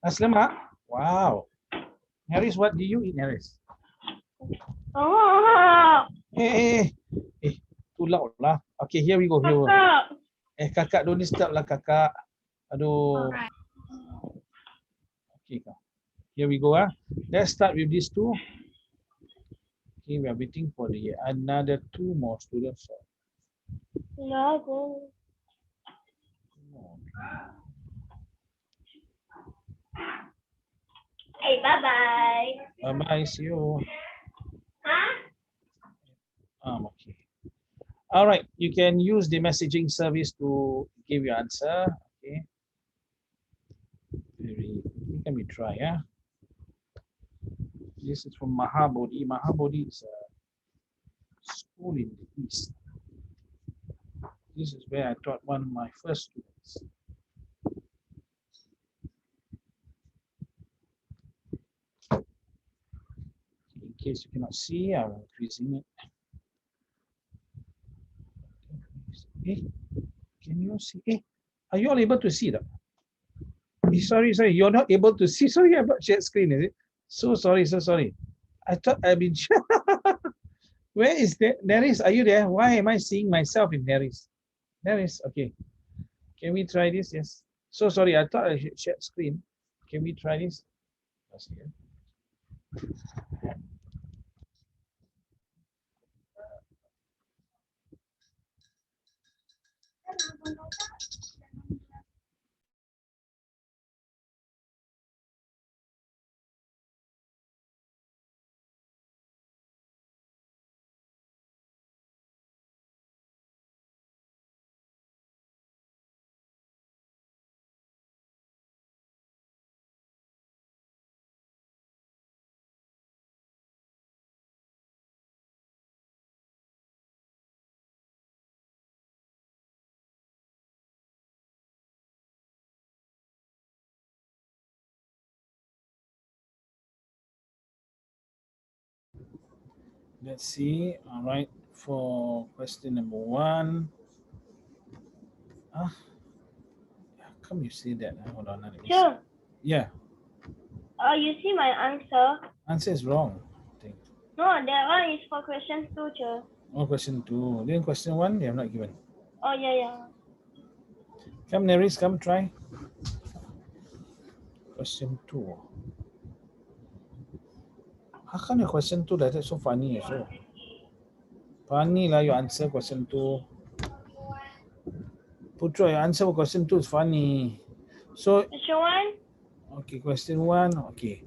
Nasi lemak? Wow. Haris, what do you eat, Haris? Oh, Too loud lah. Okay, here we go. Here we go. Kakak, don't disturb lah kakak. Aduh. Alright. Okay, here we go. Let's start with these two. Okay, we are waiting for the another two more students. No. Hey, bye-bye. Bye-bye, see you. Huh? Okay. All right, you can use the messaging service to give your answer. Okay. Let me try. This is from Maha Bodi. Maha Bodi is a school in the east. This is where I taught one of my first students. In case you cannot see, I'm increasing it. Can you see? Are you all able to see that? Sorry, you're not able to see. Sorry, I'm not shared screen, is it? So sorry. I thought I've been. Where is that? Neris, are you there? Why am I seeing myself in Neris? Neris, okay. Can we try this? Yes. So sorry, I thought I shared screen. Can we try this? Let's see. All right, for question number 1. How come you say that? Hold on. Sure. Yeah. You see my answer? Answer is wrong, I think. No, that one is for question 2, sir. Oh, question 2. Then question 1, they have not given. Oh, yeah. Come, Neris, come try. Question 2. How come your question 2 like that so funny? So funny lah, you answer question 2. Putra, your answer for question 2 is funny. So Question 1? Okay, question 1. Okay.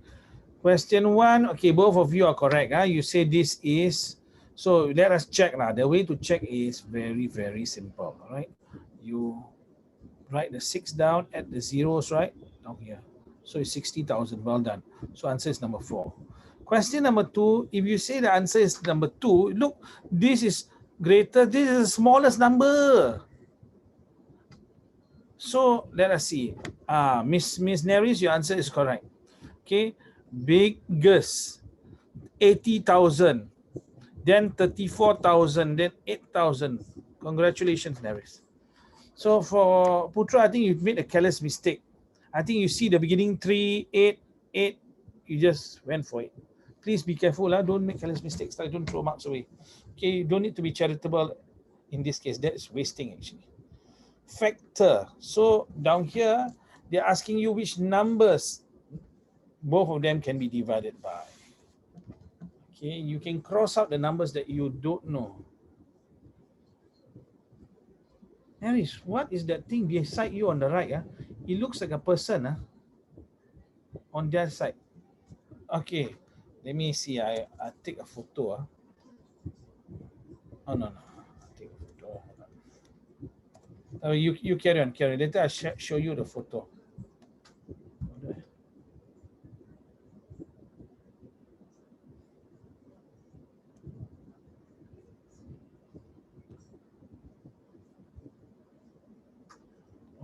Question 1, okay, both of you are correct. You say this is, so let us check now. The way to check is very, very simple. All right. You write the 6 down, add the zeros, right? Down here. So it's 60,000. Well done. So answer is number 4. Question number 2, if you say the answer is number 2, look, this is greater, this is the smallest number. So let us see. Miss Neris, your answer is correct. Okay, biggest 80,000, then 34,000, then 8,000. Congratulations, Neris. So for Putra, I think you've made a careless mistake. I think you see the beginning 3, 8, 8, you just went for it. Please be careful, don't make careless mistakes. Don't throw marks away. Okay, you don't need to be charitable in this case. That is wasting actually. Factor. So down here, they're asking you which numbers both of them can be divided by. Okay, you can cross out the numbers that you don't know. Harris, what is that thing beside you on the right? It looks like a person on their side. Okay, let me see. I take a photo. Oh, no. I'll take a photo. You carry on. Later I'll show you the photo.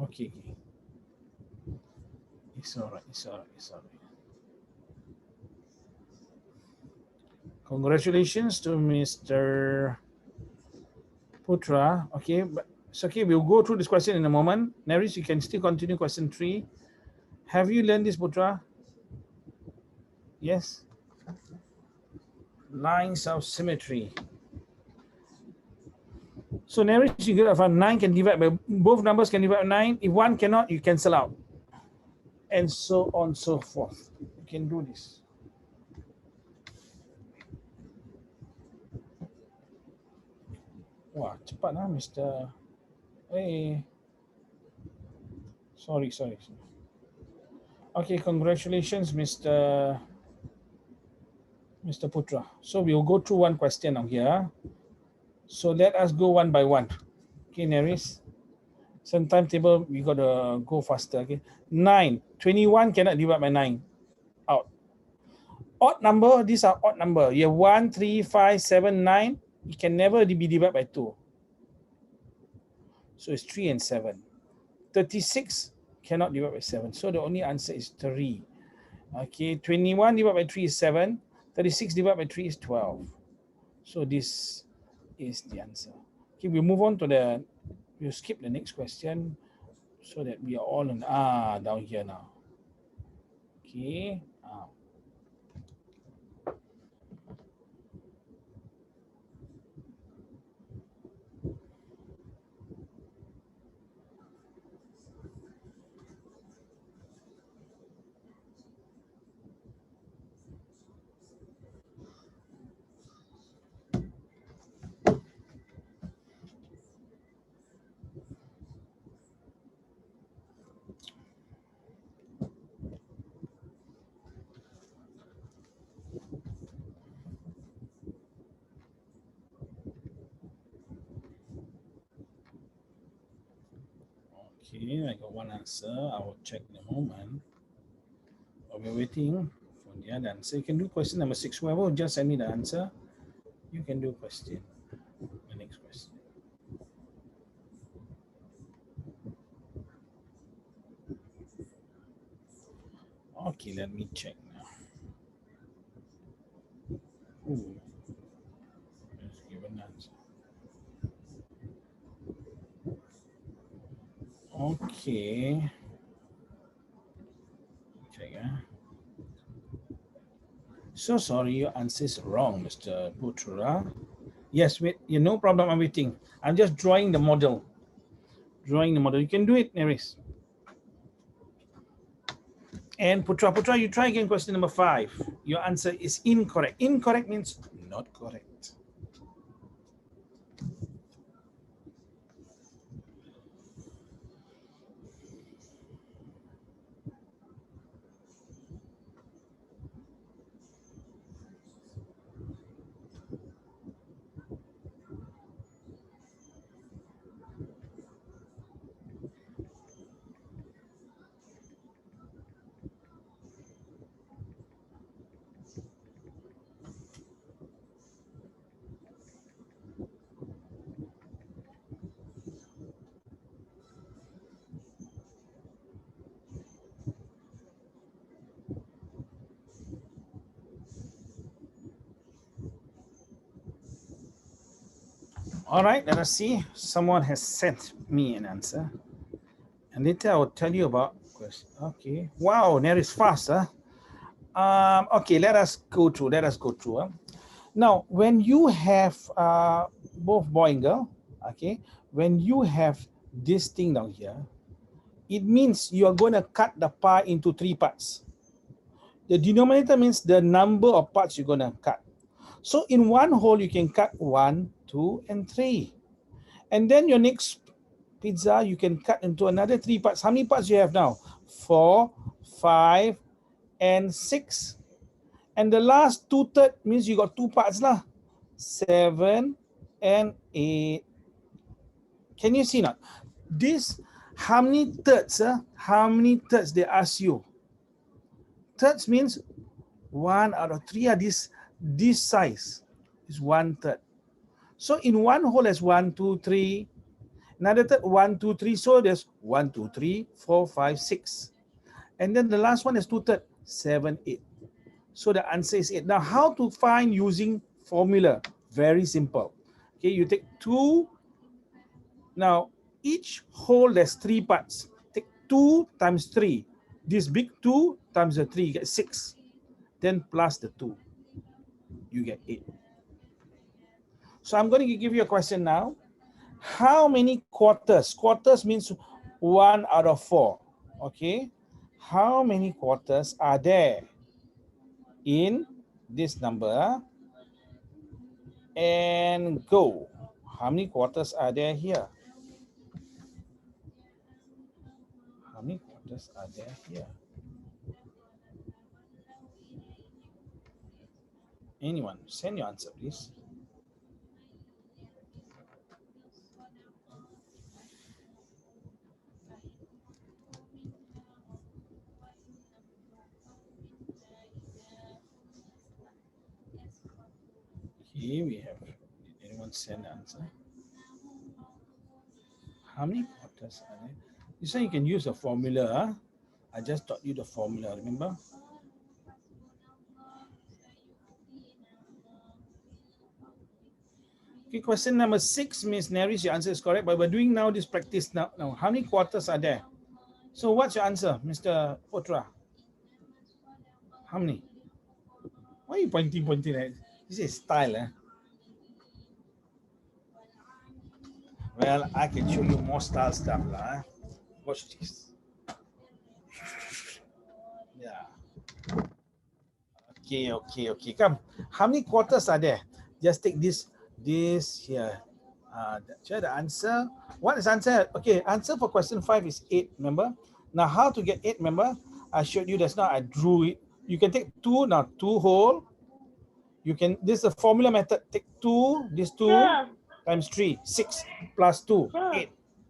Okay. It's all right. Congratulations to Mr. Putra. Okay, but it's okay. We'll go through this question in a moment. Neris, you can still continue question 3. Have you learned this, Putra? Yes. Lines of symmetry. So Narish, you get from 9 can divide by, both numbers can divide by 9. If one cannot, you cancel out. And so on, so forth. You can do this. Wah, cepat lah, Mr. Hey. Sorry. Okay, congratulations, Mr. Putra. So we'll go through one question now here. So let us go one by one. Okay, Neris. Some timetable, we got to go faster. Okay, 9. 21 cannot divide by 9. Out. Odd number, these are odd number. You have 1, 3, 5, 7, 9. It can never be divided by 2. So it's 3 and 7. 36 cannot divide by 7. So the only answer is 3. Okay, 21 divided by 3 is 7. 36 divided by 3 is 12. So this is the answer. Okay, we'll move on to we'll skip the next question so that we are all on, down here now. Okay. Okay, I got one answer. I will check in a moment. While we're waiting for the other answer, you can do question number 6. Whoever will just send me the answer, you can do question. The next question. Okay, let me check now. Ooh, let's give an answer. Okay. Check. So sorry, your answer is wrong, Mr. Putra. Yes, wait, no problem. I'm waiting. I'm just drawing the model. You can do it, Neris. And Putra, you try again question number 5. Your answer is incorrect. Incorrect means not correct. All right, let us see. Someone has sent me an answer. And later I will tell you about question. Okay. Wow, Neri is fast, huh? Okay, let us go through. Now, when you have both boy and girl, okay, when you have this thing down here, it means you are going to cut the pie into 3 parts. The denominator means the number of parts you're going to cut. So in one whole, you can cut 1, 2, and 3. And then your next pizza, you can cut into another 3 parts. How many parts you have now? 4, 5, and 6. And the last 2/3 means you got 2 parts lah. 7 and 8. Can you see now? This, how many thirds? How many thirds they ask you? Thirds means 1 out of 3 are this size is 1/3. So in one whole there's 1, 2, 3. Another third 1, 2, 3. So there's 1, 2, 3, 4, 5, 6. And then the last one is 2/3, 7, 8. So the answer is 8. Now how to find using formula? Very simple. Okay, you take 2. Now each whole there's 3 parts. Take 2 times 3. This big 2 times the 3, you get 6. Then plus the 2, you get 8. So I'm going to give you a question now. How many quarters? Quarters means 1 out of 4. Okay. How many quarters are there in this number? And go. How many quarters are there here? How many quarters are there here? Anyone, send your answer, please. Here we have. Did anyone send the answer? How many quarters are there? This one you can use a formula. Huh? I just taught you the formula, remember? Okay, question number 6, Miss Neris, your answer is correct, but we're doing now this practice now. Now, how many quarters are there? So what's your answer, Mr. Potra? How many? Why are you pointing at? This is style, eh? Well, I can show you more style stuff, lah. Watch this. Yeah. Okay. Come. How many quarters are there? Just take this here. Share the answer. What is answer? Okay, answer for question 5 is 8, remember? Now, how to get 8, remember? I showed you just now, I drew it. You can take 2, now 2 whole. You can, this is a formula method. Take 2, this 2 times 3, 6 plus 2, 8.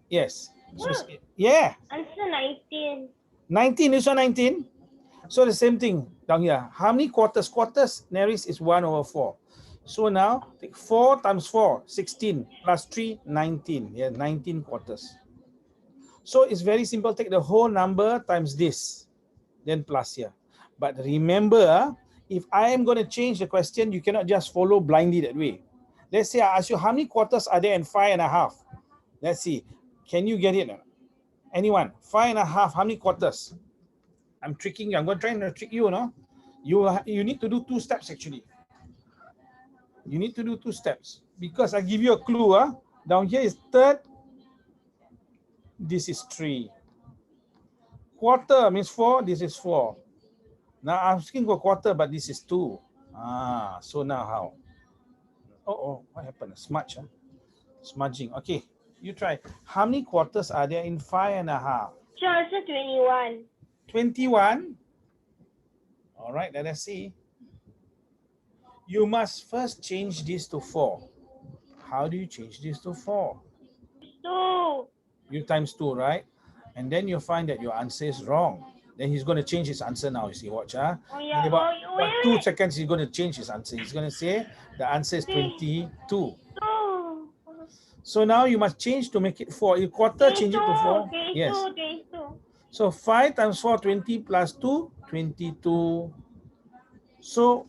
Yes. So, yeah. Answer 19. 19, this one 19. So the same thing down here. How many quarters? Quarters, Neris, is 1 over 4. So now, take 4 times 4, 16, plus 3, 19. Yeah, 19 quarters. So it's very simple. Take the whole number times this, then plus here. But remember, if I am going to change the question, you cannot just follow blindly that way. Let's say I ask you, how many quarters are there in 5.5? Let's see. Can you get it? Anyone? 5.5, how many quarters? I'm tricking you. I'm going to try and trick you, no? You need to do 2 steps, actually. You need to do 2 steps. Because I give you a clue. Down here is third. This is 3. Quarter means 4. This is 4. Now I'm asking for quarter, but this is 2. So now how? Oh, what happened? Smudge, huh? Smudging. Okay, you try. How many quarters are there in 5.5? Sure, answer 21. 21? All right, let us see. You must first change this to 4. How do you change this to 4? 2. You times 2, right? And then you find that your answer is wrong. Then he's going to change his answer now. You see, watch. Oh, yeah. In about 2 seconds, he's going to change his answer. He's going to say the answer is 22. 2. So now you must change to make it 4. You quarter, change it to 4. Yes. 22. So 5 times 4, 20 plus 2, 22. So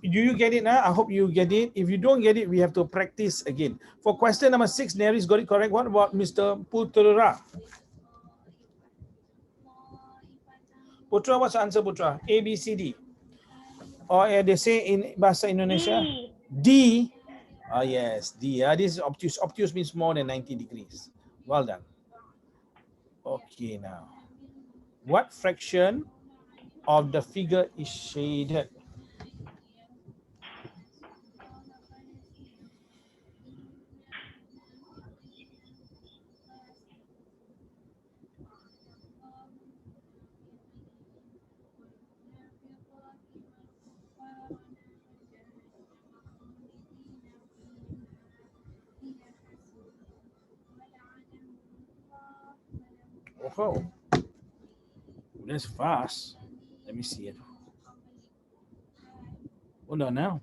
do you get it now? I hope you get it. If you don't get it, we have to practice again. For question number 6, Neris got it correct. What about Mr. Putra? Putra, what's the answer, Putra? A, B, C, D. Or they say in Bahasa Indonesia? D. Yes, D. This is obtuse. Obtuse means more than 90 degrees. Well done. Okay, now. What fraction of the figure is shaded? Oh, that's fast. Let me see it. Hold on now.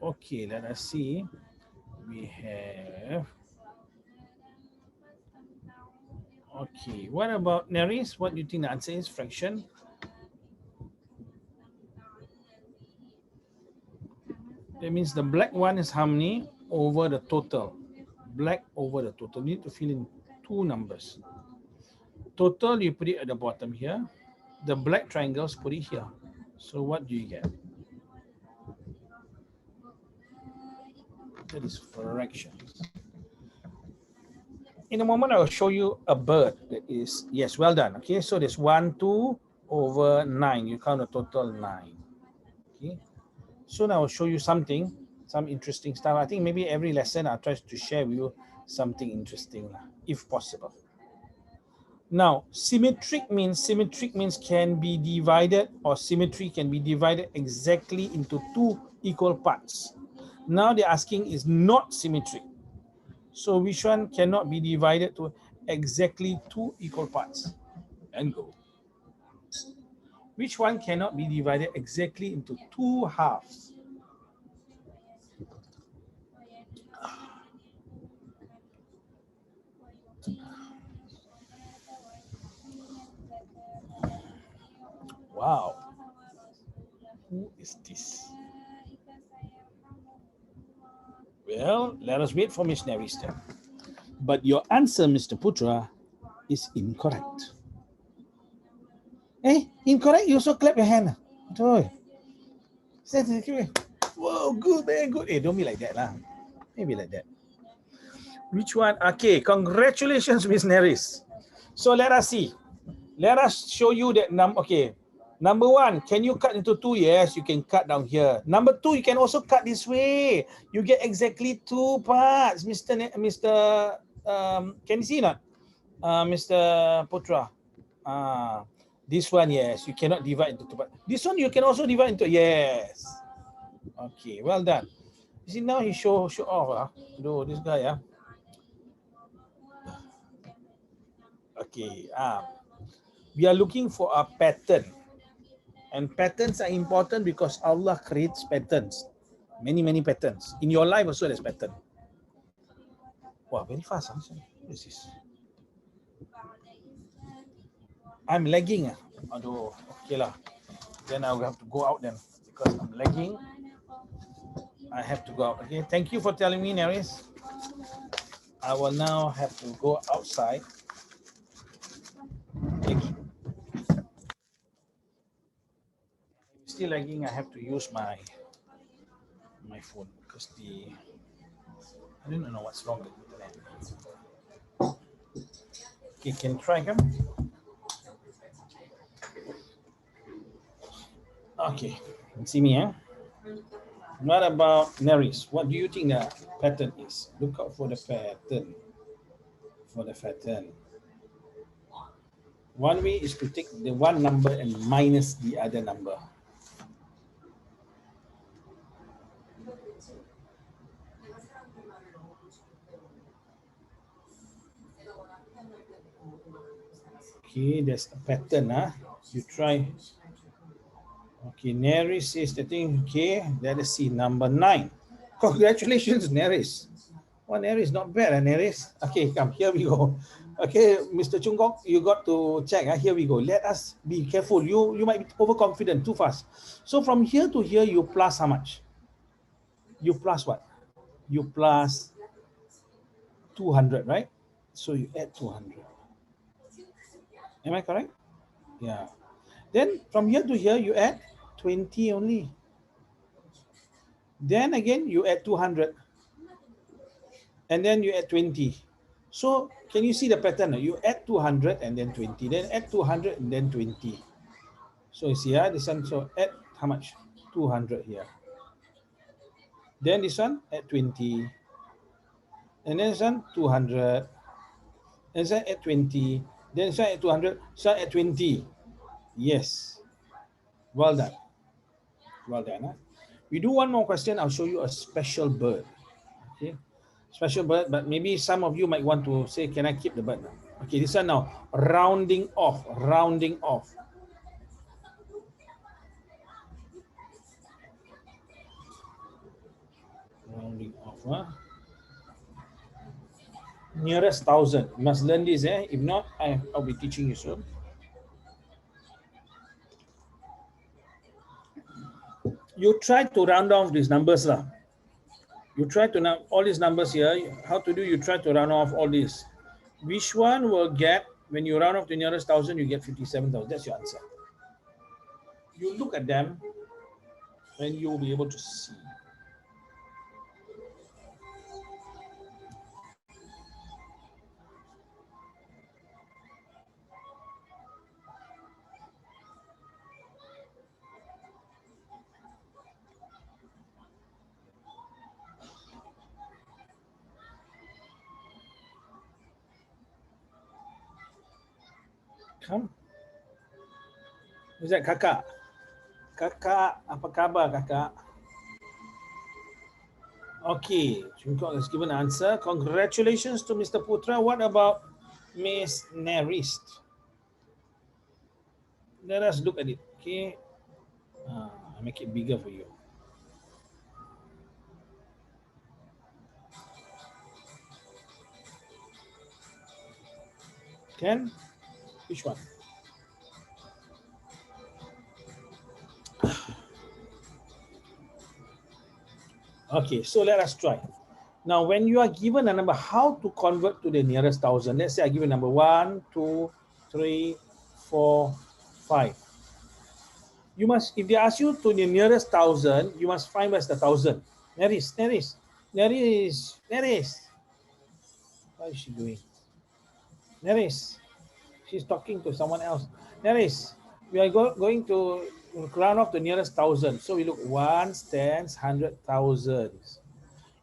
Okay, let us see. We have. Okay, what about Neris? What do you think the answer is? Fraction? That means the black one is how many over the total? Black over the total. You need to fill in 2 numbers. Total, you put it at the bottom here. The black triangles, put it here. So what do you get? That is fractions. In a moment, I will show you a bird that is, yes, well done. Okay, so there's 1, 2 over 9. You count the total 9. Okay, so now I'll show you something, some interesting stuff. I think maybe every lesson I'll try to share with you something interesting, if possible. Now, symmetric means can be divided, or symmetry can be divided exactly into 2 equal parts. Now they're asking is not symmetric. So which one cannot be divided to exactly 2 equal parts? And go. Which one cannot be divided exactly into 2 halves? Wow. Who is this? Well, let us wait for Miss Nerista. But your answer, Mr. Putra, is incorrect. Eh, incorrect? You also clap your hand. Whoa, good, man, good. Eh, don't be like that, lah. Maybe like that. Which one? Okay, congratulations, Miss Neris. So let us see. Let us show you that number. Okay, number 1, can you cut into 2? Yes, you can cut down here. Number 2, you can also cut this way. You get exactly 2 parts, can you see not? Mr. Putra. This one, yes, you cannot divide into 2 parts. This one, you can also divide into, yes. Okay, well done. You see, now he show off. This guy, Okay, we are looking for a pattern. And patterns are important because Allah creates patterns. Many, many patterns. In your life also there's pattern. Wow, very fast. Huh? What is this? I'm lagging. Aduh, okay lah. Then I'll have to go out then. Because I'm lagging. I have to go out. Okay, thank you for telling me, Neris. I will now have to go outside. Lagging. Still lagging, I have to use my phone because I don't know what's wrong with the internet. Okay, can try him. Okay, see me, eh? What about Neris? What do you think the pattern is? Look out for the pattern. One way is to take the one number and minus the other number. Okay, there's a pattern. You try. Okay, Neris says the thing. Okay, let us see number 9. Congratulations, Neris. Well, Neris, not bad, Neris. Okay, come, here we go. Okay, Mr. Chungkok, you got to check. Here we go. Let us be careful. You might be overconfident, too fast. So from here to here, you plus how much? You plus what? You plus 200, right? So you add 200. Am I correct? Yeah. Then from here to here, you add 20 only. Then again, you add 200. And then you add 20. So can you see the pattern? You add 200 and then 20. Then add 200 and then 20. So you see, this one, so add how much? 200 here. Then this one, add 20. And then this one, 200. And this one, add 20. Then this one, add 200. This one, add 20. Yes. Well done. Well done. We do one more question. I'll show you a special bird. Okay. Special bird, but maybe some of you might want to say, can I keep the bird? Okay, this one now, rounding off. Rounding off, nearest 1,000. You must learn this, eh? If not, I'll be teaching you soon. You try to round off these numbers. You try to all these numbers here. How to do? You try to round off all these. Which one will get When you round off to the nearest thousand, you get 57,000. That's your answer. You look at them and you'll be able to see. Come. Who's that, kakak? Kakak, apa khabar kakak? Okay, Chungkok has given an answer. Congratulations to Mr. Putra. What about Miss Nerist? Let us look at it. Okay, I'll make it bigger for you. Can? Which one? Okay, so let us try. Now, when you are given a number, how to convert to the nearest thousand? Let's say I give you number 1, 2, 3, 4, 5. You must, if they ask you to the nearest thousand, you must find where's the thousand. Neris. What is she doing? Neris. She's talking to someone else. Neris, we are going to round off the nearest thousand. So we look ones, tens, hundred, thousands.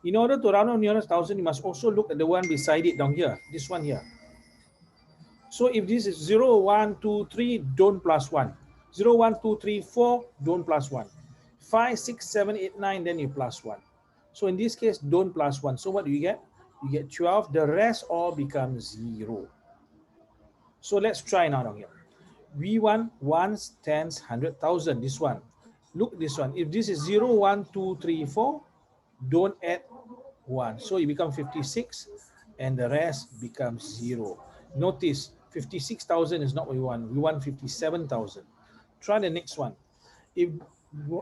In order to round off nearest thousand, you must also look at the one beside it down here. This one here. So if this is 0, 1, 2, 3, don't plus 1. 0, 1, 2, 3, 4, don't plus 1. 5, 6, 7, 8, 9, then you plus 1. So in this case, don't plus 1. So what do you get? You get 12. The rest all becomes 0. So let's try now down here. We want ones, tens, 100,000. This one. Look this one. If this is 0, 1, 2, 3, 4, don't add 1. So it becomes 56 and the rest becomes 0. Notice 56,000 is not what we want. We want 57,000. Try the next one. If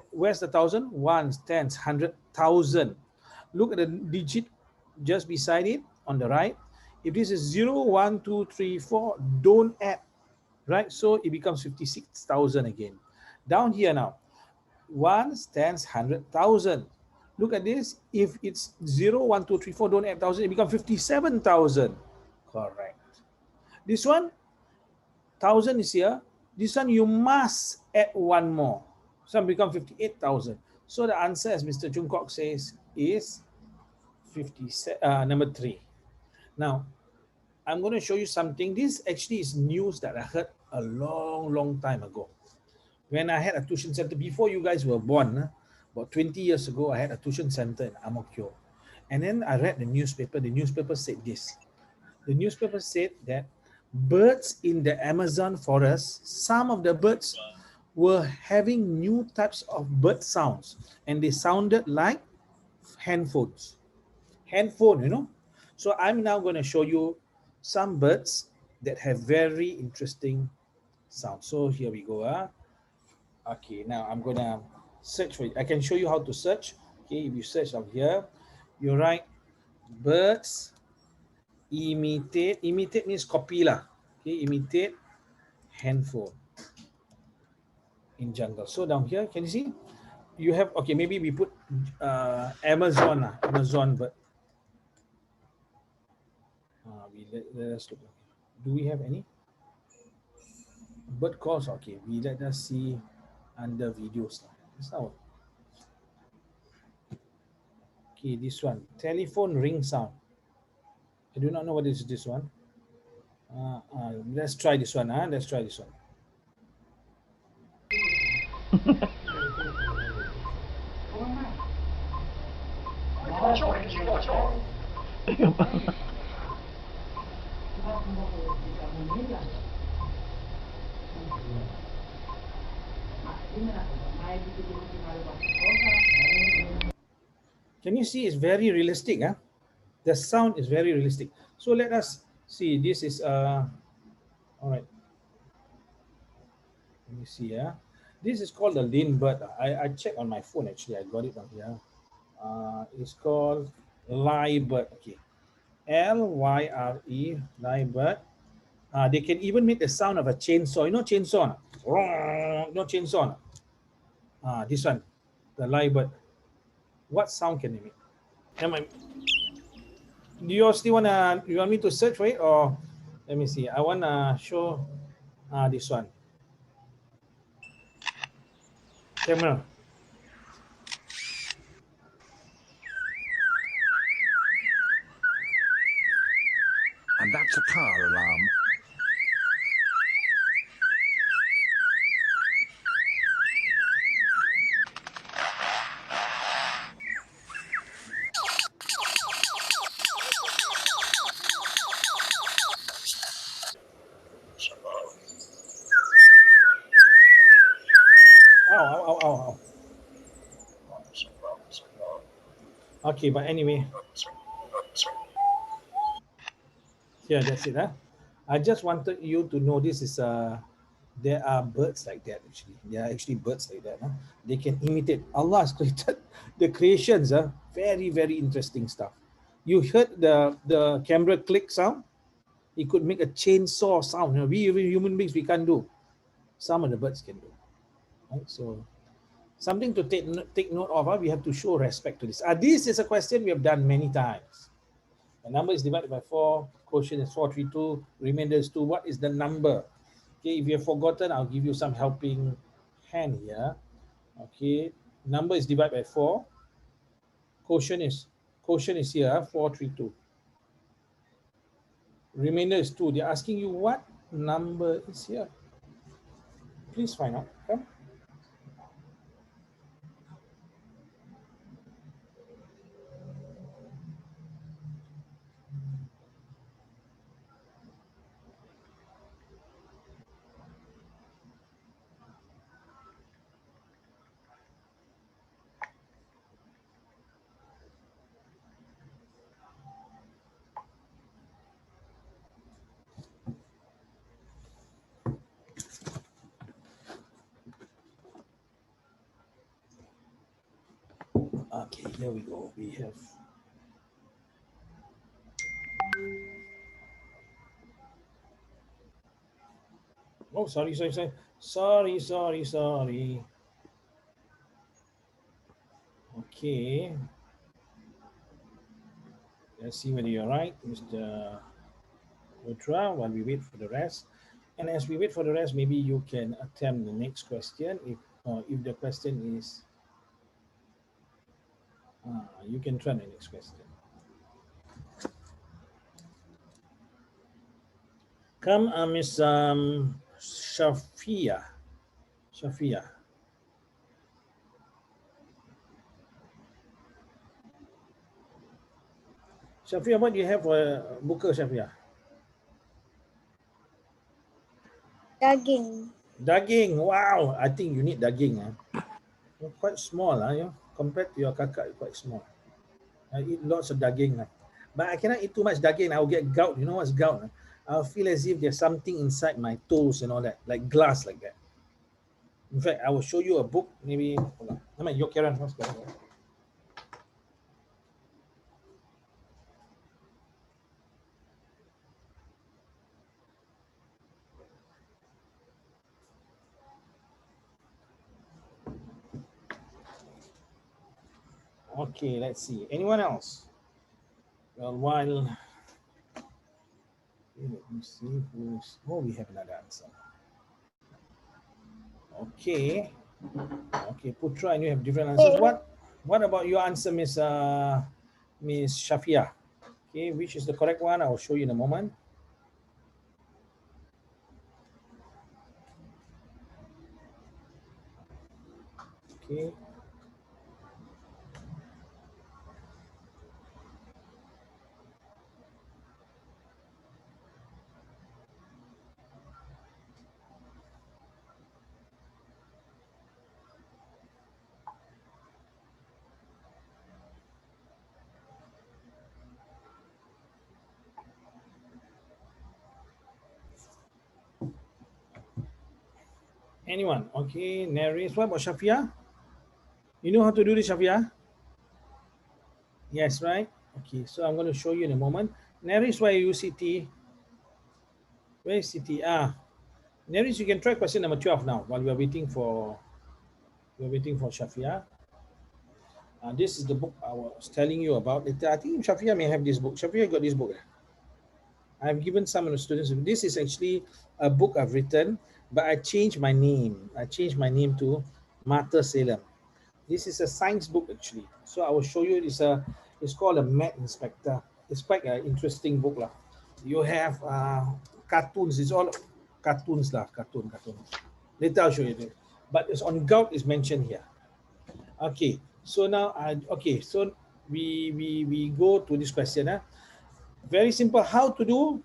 where's the thousand? Ones, tens, 100,000. Look at the digit just beside it on the right. If this is 0, 1, 2, 3, 4, don't add, right? So it becomes 56,000 again. Down here now, ones, tens, 100,000. Look at this. If it's 0, 1, 2, 3, 4, don't add 1,000, it becomes 57,000. Correct. This one, 1,000 is here. This one, you must add one more. So it becomes 58,000. So the answer, as Mr. Chungkok says, is number 3. Now, I'm going to show you something. This actually is news that I heard a long time ago. When I had a tuition center, before you guys were born, about 20 years ago, I had a tuition center in Ang Mo Kio. And then I read the newspaper. The newspaper said this. The newspaper said that birds in the Amazon forest, some of the birds were having new types of bird sounds. And they sounded like handphones. Handphone, you know. So I'm now going to show you some birds that have very interesting sounds. So here we go. Okay, now I'm going to search for it. I can show you how to search. Okay, if you search up here, you write birds imitate. Imitate means copy lah. Okay, imitate handphone in jungle. So down here, can you see? You have, okay, maybe we put Amazon, Amazon bird. Let us look. Do we have any? Bird calls, okay. Let us see under videos. That's not. Okay, this one. Telephone ring sound. I do not know what is this one. Let's try this one. Let's try this one. Can you see it's very realistic? The sound is very realistic. So let us see. This is all right. Let me see. This is called the Lin bird. I checked on my phone actually. I got it on here. It's called Lyrebird. Okay, Lyre, Lyrebird. They can even make the sound of a chainsaw. You know chainsaw? You know chainsaw? This one, the live bird. What sound can they make? Am I, do you still wanna, you want me to search for it, or let me see? I wanna show this one. Camera. And that's a car alarm. Ow, ow, ow, ow, ow. Okay, but anyway, yeah, that's it. I just wanted you to know this is there are birds like that actually. There are actually birds like that. They can imitate. Allah has created the creations. Very, very interesting stuff. You heard the camera click sound? It could make a chainsaw sound. We human beings we can't do. Some of the birds can do. Right? So something to take note of. We have to show respect to this. This is a question we have done many times. The number is divided by 4, quotient is 432, remainder is 2. What is the number? Okay, if you have forgotten, I'll give you some helping hand here. Okay, number is divided by 4. Quotient is here, 432. Remainder is 2. They're asking you what number is here. Please find out. Come. Okay, here we go. We have sorry. Okay, let's see whether you're right, Mr. Ultra, while we wait for the rest. And as we wait for the rest, maybe you can attempt the next question. If the question is, you can try the next question. Come, Miss Shafia. Shafia. Shafia, what do you have for buka, Shafia? Daging. Daging. Wow, I think you need daging. You're quite small, compared to your kakak, you're quite small. I eat lots of daging. But I cannot eat too much daging. I'll get gout. You know what's gout? I'll feel as if there's something inside my toes and all that, like glass like that. In fact, I will show you a book. Maybe, hold on. You carry on first. Okay, let's see. Anyone else? Well, while let me see who's. Oh, we have another answer. Okay. Okay, Putra, and you have different answers. What about your answer, Miss Shafia? Okay, which is the correct one? I'll show you in a moment. Okay. Anyone? Okay, Naris. What about Shafia? You know how to do this, Shafia? Yes, right? Okay, so I'm going to show you in a moment. Naris, why are you CT? Where is Siti? Neris, you can try question number 12 now while we're waiting for Shafia. This is the book I was telling you about. I think Shafia may have this book. Shafia got this book. I've given some of the students. This is actually a book I've written, but I changed my name. I changed my name to Mata Salem. This is a science book actually. So I will show you. It's called a Math Inspector. It's quite an interesting book lah. You have cartoons. It's all cartoons lah. Cartoon. Later I'll show you. But it's on gout is mentioned here. Okay. So now So we go to this question. Very simple. How to do?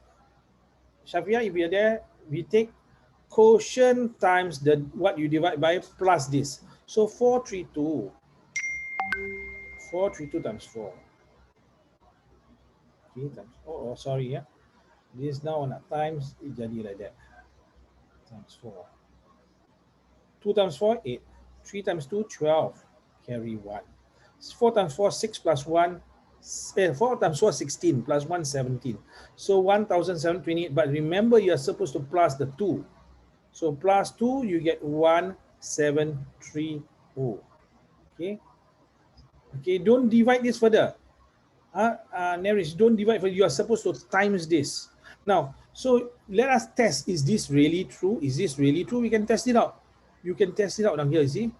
Shafia, if you're there, we take quotient times the what you divide by plus this. So 432. 432 times 4. Okay, times sorry, yeah. This now on times it jadi like that. Times 4. 2 times 4, 8. 3 times 2, 12. Carry 1. 4 times 4, 6 plus 1. 4 times 4, 16 plus 1, 17. So 1,728. But remember, you are supposed to plus the 2. So plus 2, you get 1,730. Okay. Okay, don't divide this further. Neris, don't divide further. You are supposed to times this. Now, so let us test. Is this really true? Is this really true? We can test it out. You can test it out down here, you see.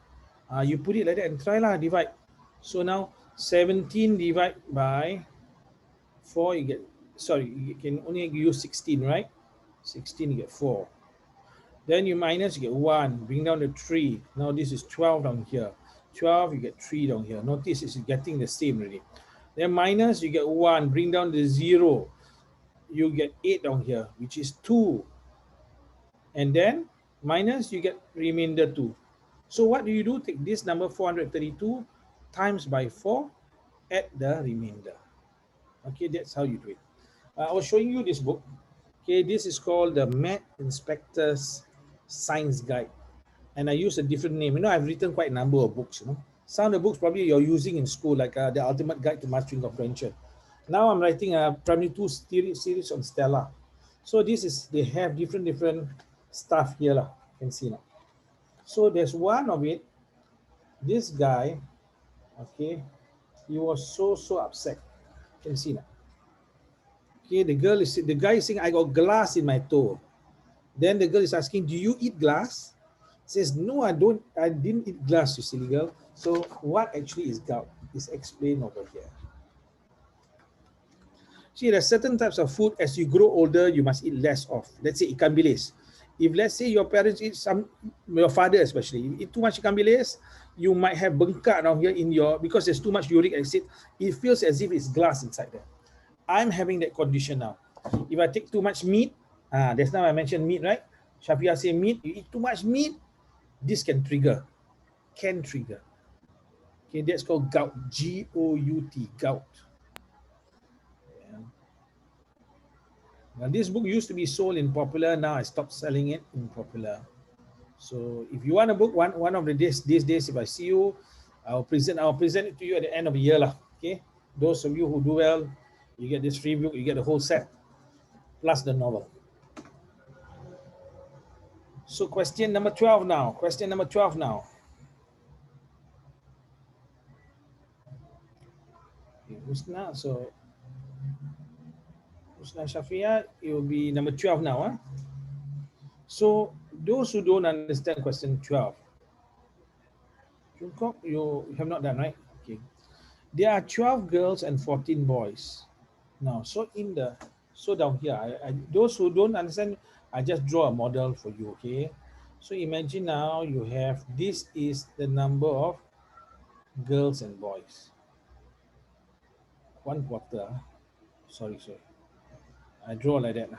You put it like that and try lah, divide. So now 17 divided by 4, you get, sorry, you can only use 16, right? 16, you get 4. Then you minus, you get 1. Bring down the 3. Now this is 12 down here. 12, you get 3 down here. Notice it's getting the same already. Then minus, you get 1. Bring down the 0. You get 8 down here, which is 2. And then minus, you get remainder 2. So what do you do? Take this number 432 times by 4, add the remainder. Okay, that's how you do it. I was showing you this book. Okay, this is called the Math Inspector's Science Guide. And I use a different name. You know, I've written quite a number of books, you know. Some of the books probably you're using in school, like the Ultimate Guide to Mastering Comprehension. Now I'm writing a primary 2 series on Stella. So this is, they have different stuff here. You can see now. So there's one of it, this guy, okay, he was so upset. You can see now. Okay, the guy is saying, I got glass in my toe. Then the girl is asking, do you eat glass? Says, no, I didn't eat glass, you silly girl. So what actually is gout is explained over here. See, there are certain types of food as you grow older, you must eat less of. Let's say ikan bilis. If let's say your parents eat your father especially, you eat too much ikan bilis, you might have bengkak down here in because there's too much uric acid. It feels as if it's glass inside there. I'm having that condition now. If I take too much meat, that's now I mentioned meat, right? Shafia say meat, you eat too much meat, this can trigger. Okay, that's called gout. G-O-U-T, gout. Yeah. Now, this book used to be sold in Popular. Now I stopped selling it in Popular. So if you want a book, one of the days, these days, if I see you, I'll present it to you at the end of the year. Okay. Those of you who do well, you get this free book, you get the whole set, plus the novel. So question number 12 now. Question number 12 now. Okay, Husna, so Husna Shafia, it will be number 12 now. So those who don't understand question 12, you have not done, right? Okay. There are 12 girls and 14 boys. Now, so down here, those who don't understand, I just draw a model for you, okay? So imagine now you have, this is the number of girls and boys. 1/4. Sorry. I draw like that.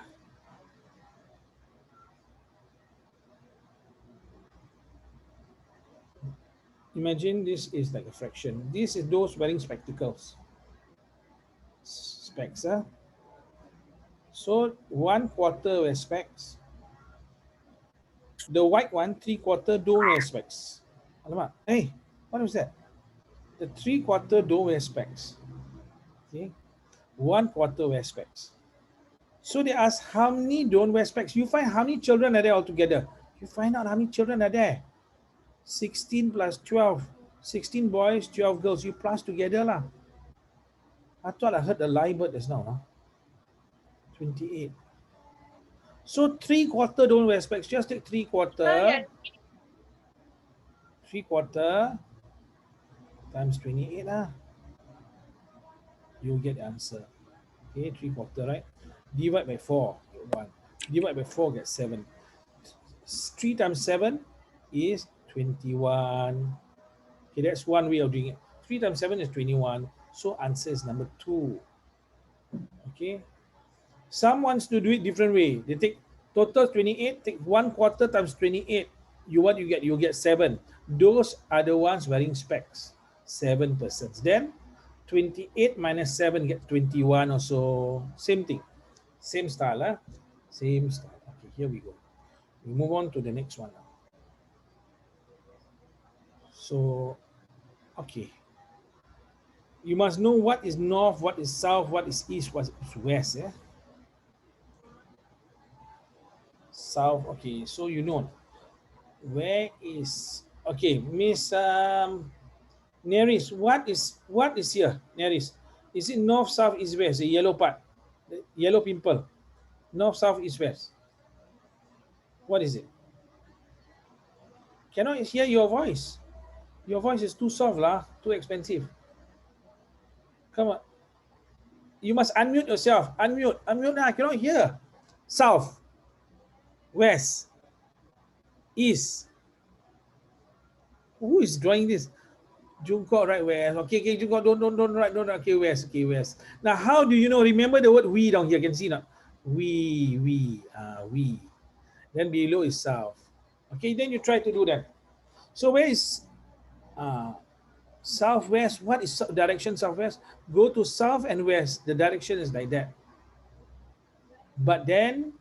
Imagine this is like a fraction. This is those wearing spectacles. Specs, So 1/4 wear specs. The white one, 3/4 don't wear specs. Alamak. Hey, what was that? The 3/4 don't wear specs. Okay. 1/4 wear specs. So they ask how many don't wear specs. You find how many children are there altogether. You find out how many children are there. 16 plus 12. 16 boys, 12 girls. You plus together lah. I thought I heard the lie bird just now. Huh? 28. So 3/4 don't wear specs. Just take 3/4. 3/4 times 28 lah. You'll get the answer. Okay, 3/4, right? Divide by 4, get 1. Divide by 4, get 7. 3 times 7 is 21. Okay, that's one way of doing it. 3 times 7 is 21. So answer is number 2. Okay. Some wants to do it different way. They take total 28, take 1/4 times 28. What you get? You get 7. Those are the ones wearing specs. 7 persons. Then 28 minus 7 get 21 also. Same thing. Same style. Huh? Same style. Okay, here we go. We move on to the next one now. So, okay. You must know what is north, what is south, what is east, what is west. Yeah? South, okay. So you know. Where is, okay, Miss Neris, what is here, Neris? Is it north, south, east, west, the yellow part, the yellow pimple? North, south, east, west. What is it? Cannot hear your voice. Your voice is too soft lah, too expensive. Come on. You must unmute yourself. Unmute. I cannot hear. South, west, east. Who is drawing this? Jungkook, right, west. Okay, Jungkook, don't write, okay, west, west. Now, how do you know? Remember the word we down here, can see now? We. Then below is south. Okay, then you try to do that. So where is southwest? What is direction southwest? Go to south and west. The direction is like that. But then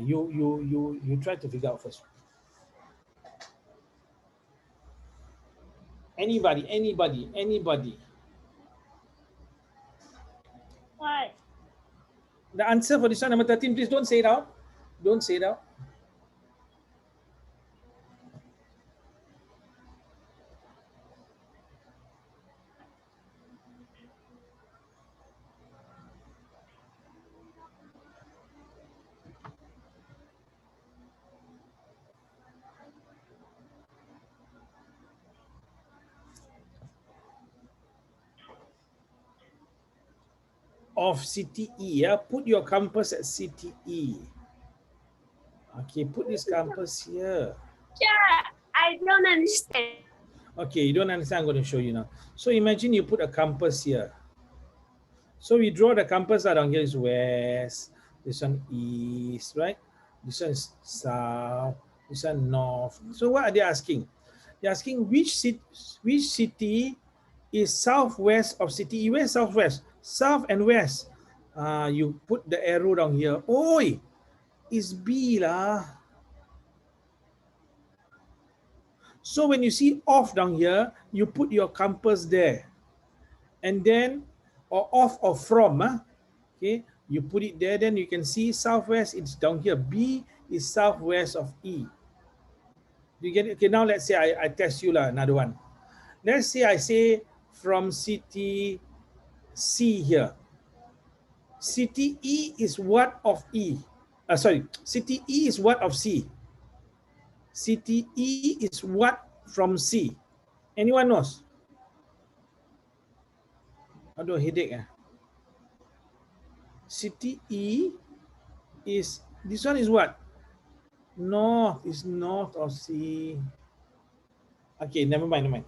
you try to figure out first. Anybody. What? The answer for this one, number 13, please don't say it out. Don't say it out. Of city E, yeah? Put your compass at city E. Okay, put this compass here. Yeah, I don't understand. Okay, you don't understand, I'm going to show you now. So imagine you put a compass here. So we draw the compass down here is west, this one east, right? This one is south, this one north. So what are they asking? They're asking which city is southwest of city E? Where southwest? South and west. You put the arrow down here. Oi, is B lah. So when you see off down here, you put your compass there. And then, or off or from, okay, you put it there, then you can see southwest, it's down here. B is southwest of E. You get it? Okay, now let's say I test you lah, another one. Let's say I say from city C here. City E is what of E? City E is what of C? City E is what from C? Anyone knows? Aduh, headache. City E is, this one is what? North, is north of C. Okay, never mind.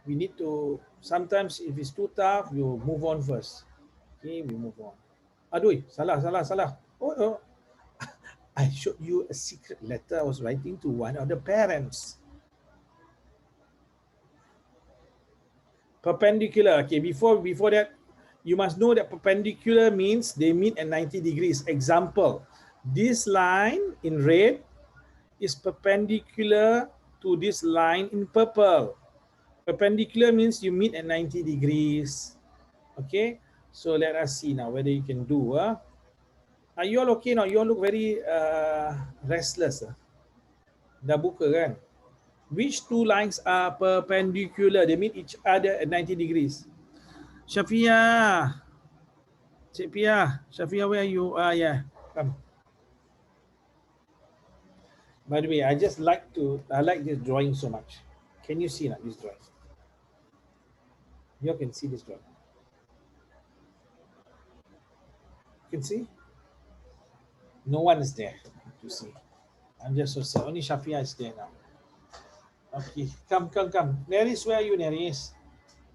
We need to, sometimes if it's too tough, you move on first. Okay, we move on. Aduh, salah. Oh. I showed you a secret letter I was writing to one of the parents. Perpendicular. Okay, before that, you must know that perpendicular means they meet at 90 degrees. Example, this line in red is perpendicular to this line in purple. Perpendicular means you meet at 90 degrees. Okay, so let us see now whether you can do. Are you all okay now? You all look very restless. Dah buka kan? Which two lines are perpendicular? They meet each other at 90 degrees. Shafia. Cik Pia. Shafia, where are you? Yeah. Come. By the way, I like this drawing so much. Can you see this drawing? You can see this drawing. You can see? No one is there to see. I'm just so sad. Only Shafia is there now. Okay, come. Neris, where are you, Neris?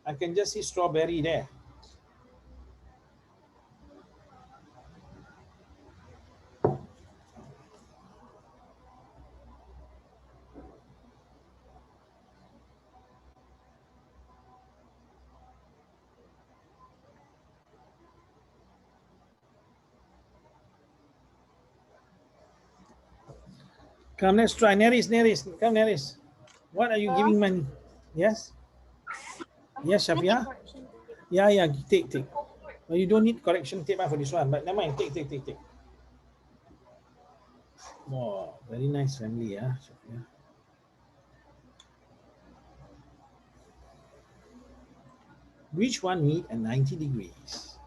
I can just see strawberry there. Come, let's try. Neris. Come, Neris. What are you giving money? Yes? Yes, Shafia? Yeah, take. Well, you don't need correction tape for this one, but never mind, take. Oh, very nice family, Shafia. Which one meet at 90 degrees?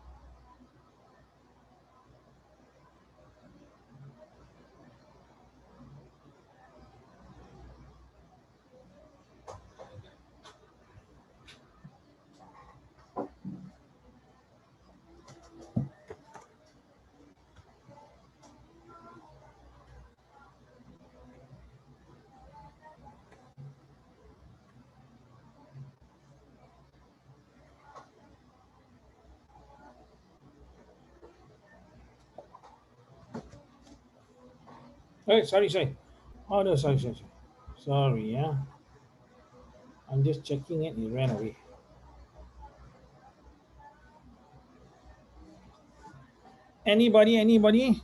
Oh, sorry. Oh, no, sorry. Sorry, yeah. I'm just checking it. It ran away. Anybody?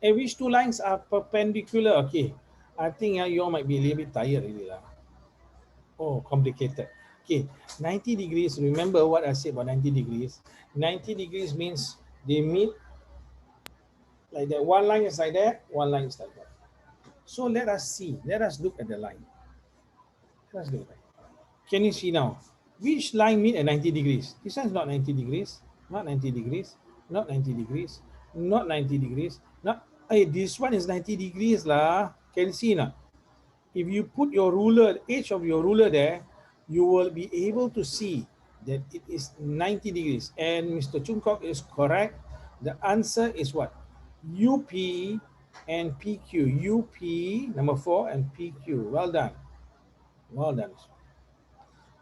Which two lines are perpendicular? Okay. I think you all might be a little bit tired really. Oh, complicated. Okay, 90 degrees. Remember what I said about 90 degrees? 90 degrees means they meet like that. One line is like that, one line is like that. So let us see. Let us look at the line. Can you see now? Which line meet at 90 degrees? This one is not 90 degrees, not 90 degrees, not 90 degrees, not 90 degrees. Not, hey, this one is 90 degrees lah. Can you see now? If you put your ruler, edge of your ruler there, you will be able to see that it is 90 degrees. And Mr. Chungkok is correct. The answer is what? UP and PQ. UP, number 4, and PQ. Well done.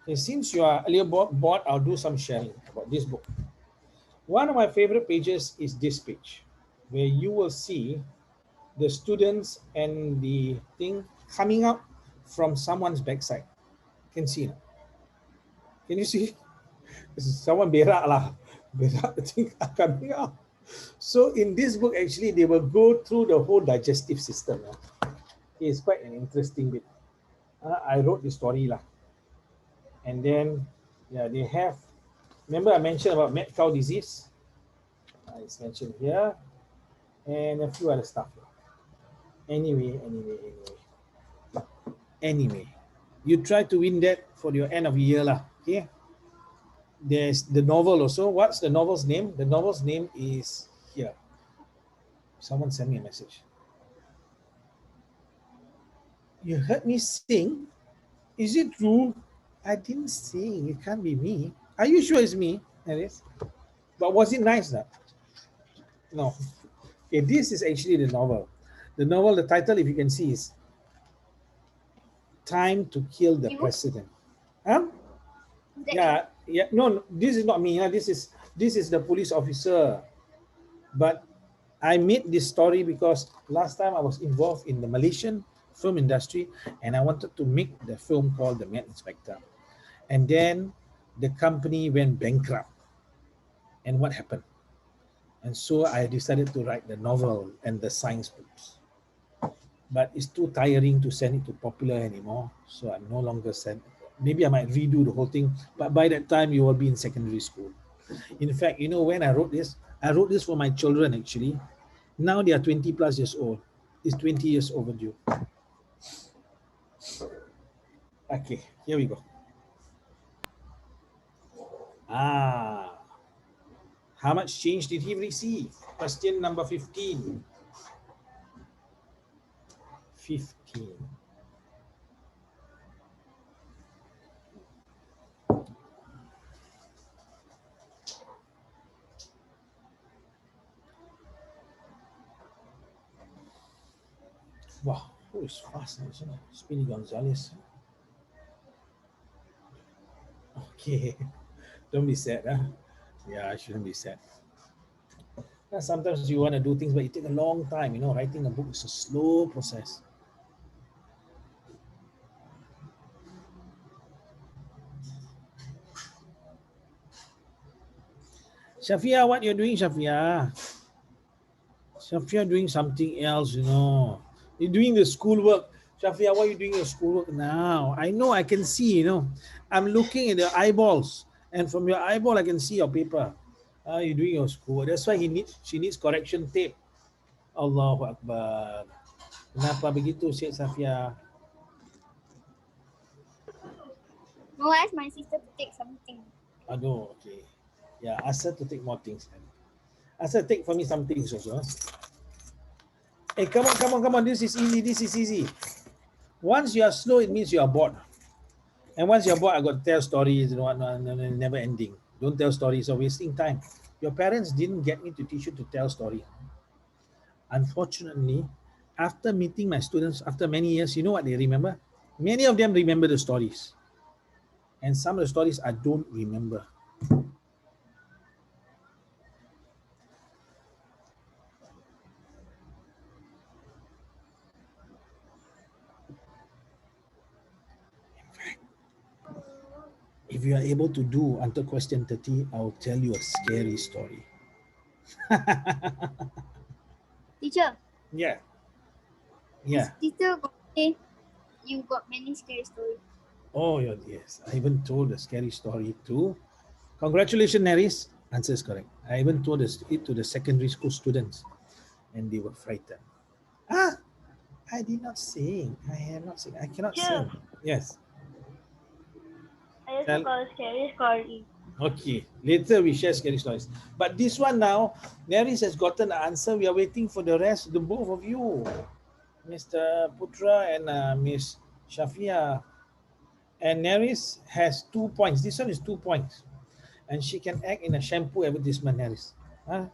Okay, since you are a little bored, I'll do some sharing about this book. One of my favorite pages is this page, where you will see the students and the thing coming out from someone's backside. Can see now. Can you see? Someone berak lah. Berak the thing coming out. So in this book, actually, they will go through the whole digestive system. It's quite an interesting bit. I wrote the story lah. And then, they have, remember I mentioned about mad cow disease? It's mentioned here. And a few other stuff. Anyway, you try to win that for your end of the year lah. Okay. There's the novel also. What's the novel's name? The novel's name is here. Someone sent me a message. You heard me sing? Is it true? I didn't sing. It can't be me. Are you sure it's me? It is. But was it nice now? No. Okay, this is actually the novel. The novel, the title, if you can see, is Time to Kill the President. Yeah. No, this is not me. This is the police officer. But I made this story because last time I was involved in the Malaysian film industry, and I wanted to make the film called The Mad Inspector. And then the company went bankrupt. And what happened? And so I decided to write the novel and the science books. But it's too tiring to send it to Popular anymore. So I'm no longer send. Maybe I might redo the whole thing. But by that time, you will be in secondary school. In fact, when I wrote this, I wrote this for my children actually. Now they are 20 plus years old. It's 20 years overdue. Okay, here we go. How much change did he receive? Question number 15. 15. Wow, who is fast now, isn't it? Speedy Gonzalez. Okay, don't be sad, huh? Yeah, I shouldn't be sad. Now, sometimes you want to do things, but it takes a long time. You know, writing a book is a slow process. Shafia, what you're doing, Shafia? Shafia doing something else, you know. You're doing the schoolwork. Shafia, why are you doing your schoolwork now? I know, I can see, you know. I'm looking at the eyeballs, and from your eyeball, I can see your paper. You're doing your schoolwork. That's why she needs correction tape. Allahu Akbar. Kenapa begitu, Syed Safia? No, ask my sister to take something. Aduh, okay. Yeah, ask her to take more things. Ask her to take for me some things also. Hey, come on. This is easy. Once you are slow, it means you are bored. And once you're bored, I got to tell stories and whatnot, and never ending. Don't tell stories, or wasting time. Your parents didn't get me to teach you to tell story. Unfortunately, after meeting my students after many years, you know what they remember? Many of them remember the stories. And some of the stories I don't remember. If you are able to do until question 30, I'll tell you a scary story. Teacher, Yeah. teacher got say you got many scary stories. Oh, yes. I even told a scary story too. Congratulations, Neris. Answer is correct. I even told it to the secondary school students, and they were frightened. I did not sing. I am not sing. I cannot sing. Yes. I Tell- got a scary story. Okay. Later we share scary stories. But this one now, Neris has gotten the answer. We are waiting for the rest, the both of you, Mr. Putra and Miss Shafia. And Neris has 2 points. This one is 2 points. And she can act in a shampoo advertisement, Neris. Huh?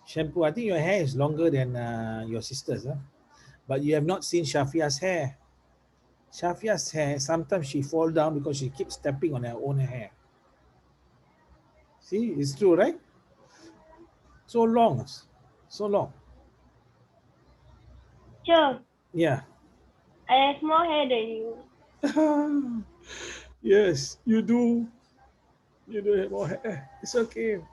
Shampoo. I think your hair is longer than your sister's. Huh? But you have not seen Shafia's hair. Shafia's hair, sometimes she fall down because she keeps stepping on her own hair. See, it's true, right? So long. So long. Sure, Yeah. I have more hair than you. Yes, you do. You do have more hair. It's okay.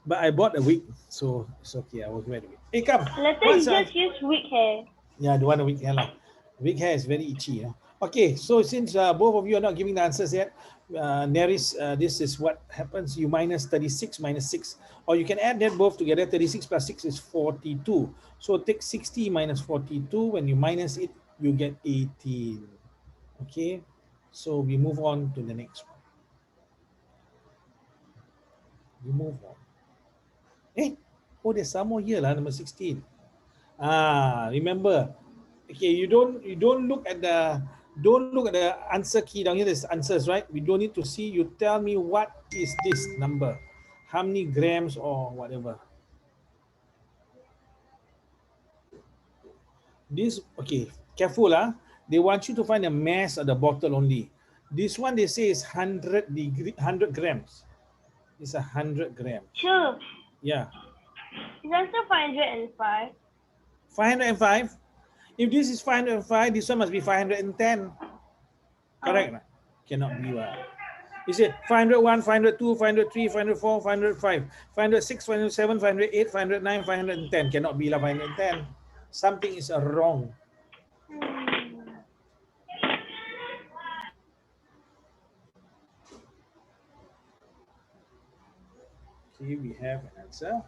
But I bought a wig, so it's okay. I will wear the wig. Hey, come. Later What's you just use wig hair. Yeah, the one wig hair lah. Wig hair is very itchy. You know? Okay, so since both of you are not giving the answers yet, Neris, this is what happens. You minus 36 minus 6. Or you can add that both together. 36 plus 6 is 42. So take 60 minus 42. When you minus it, you get 18. Okay, so we move on to the next one. We move on. Oh, there's some more here, number 16. Remember, okay, you don't look at the answer key down here. There's answers, right? We don't need to see. You tell me what is this number, how many grams or whatever. This, okay, careful. They want you to find the mass of the bottle only. This one they say is 100 grams. It's 100 grams. Sure. Yeah. It's also 505. 505. If this is 505, this one must be 510. Correct? Cannot be. You say 501, 502, 503, 504, 505, 506, 507, 508, 509, 510. Cannot be 510. Something is wrong. Okay, we have an answer.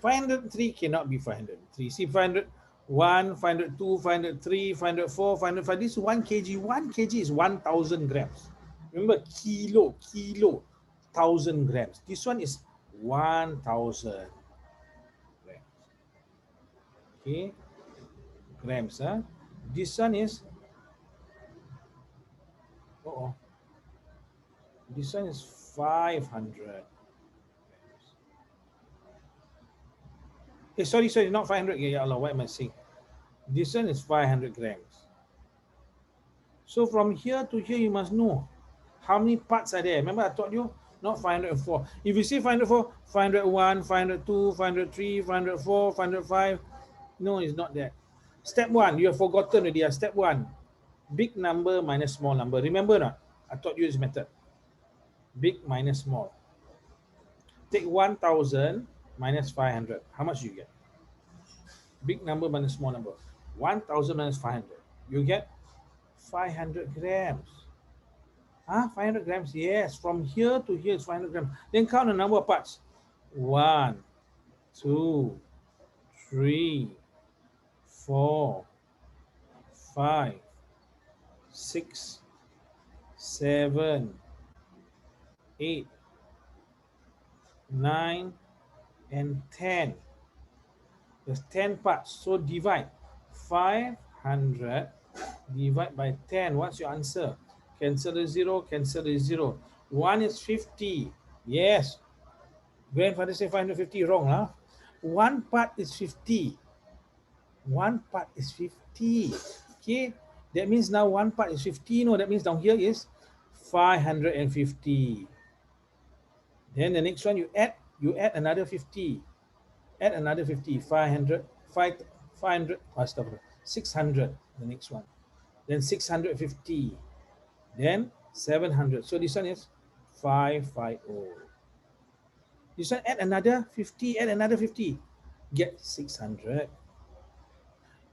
503 cannot be 503. See, 501, 502, 503, 504, 505. This is 1 kg. 1 kg is 1,000 grams. Remember, kilo, 1,000 grams. This one is 1,000 grams. Okay, grams. Huh? This one is, this one is 500. Sorry, not 500. Ya Allah, what am I saying? This one is 500 grams. So from here to here, you must know how many parts are there. Remember I taught you, not 504. If you see 504, 501, 502, 503, 504, 505, no, it's not that. Step 1, you have forgotten already. Step 1, big number minus small number. Remember not? I taught you this method. Big minus small. Take 1,000 minus 500. How much do you get? Big number minus small number. 1,000 minus 500. You get 500 grams. 500 grams, yes. From here to here is 500 grams. Then count the number of parts. 1, 2, 3, 4, 5, 6, 7, 8, 9, and 10. There's 10 parts. So divide 500 divide by 10. What's your answer? Cancel the 0, cancel the 0. 1 is 50. Yes. Grandfather say 550, wrong. Huh? 1 part is 50. 1 part is 50. Okay. That means now 1 part is 50. No, that means down here is 550. Then the next one you add another 50. Add another 50. 500, 600. The next one. Then 650. Then 700. So this one is 550. This one add another 50, add another 50. Get 600.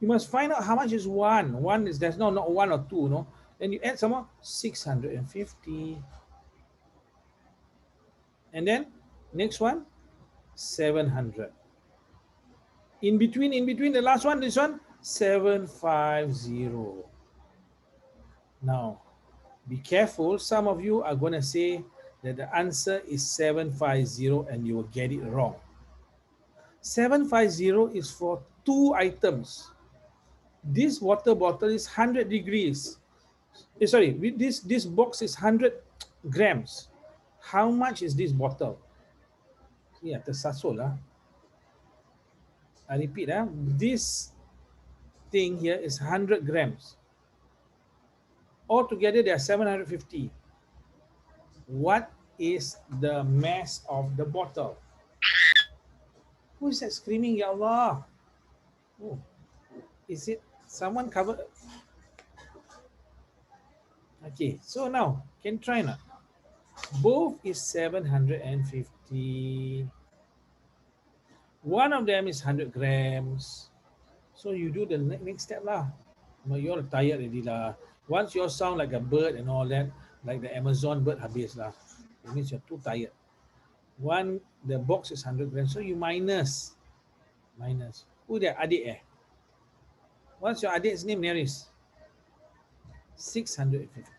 You must find out how much is 1. 1 is, there's not 1 or 2, no? Then you add some more, 650. And then next one, 700. In between the last one, this one, 750. Now, be careful. Some of you are going to say that the answer is 750 and you will get it wrong. 750 is for 2 items. This water bottle is 100 degrees. Sorry, this box is 100 grams. How much is this bottle? Yeah, tersasul lah. I repeat, this thing here is 100 grams. Altogether, there are 750. What is the mass of the bottle? Who is that screaming, Ya Allah? Oh, is it someone covered? Okay, so now, can try now. Both is 750. One of them is 100 grams. So you do the next step lah. You're tired already lah. Once you sound like a bird and all that, like the Amazon bird habis lah. It means you're too tired. The box is 100 grams. So you minus. Who there? Adik What's your adik's name, Neris? 650.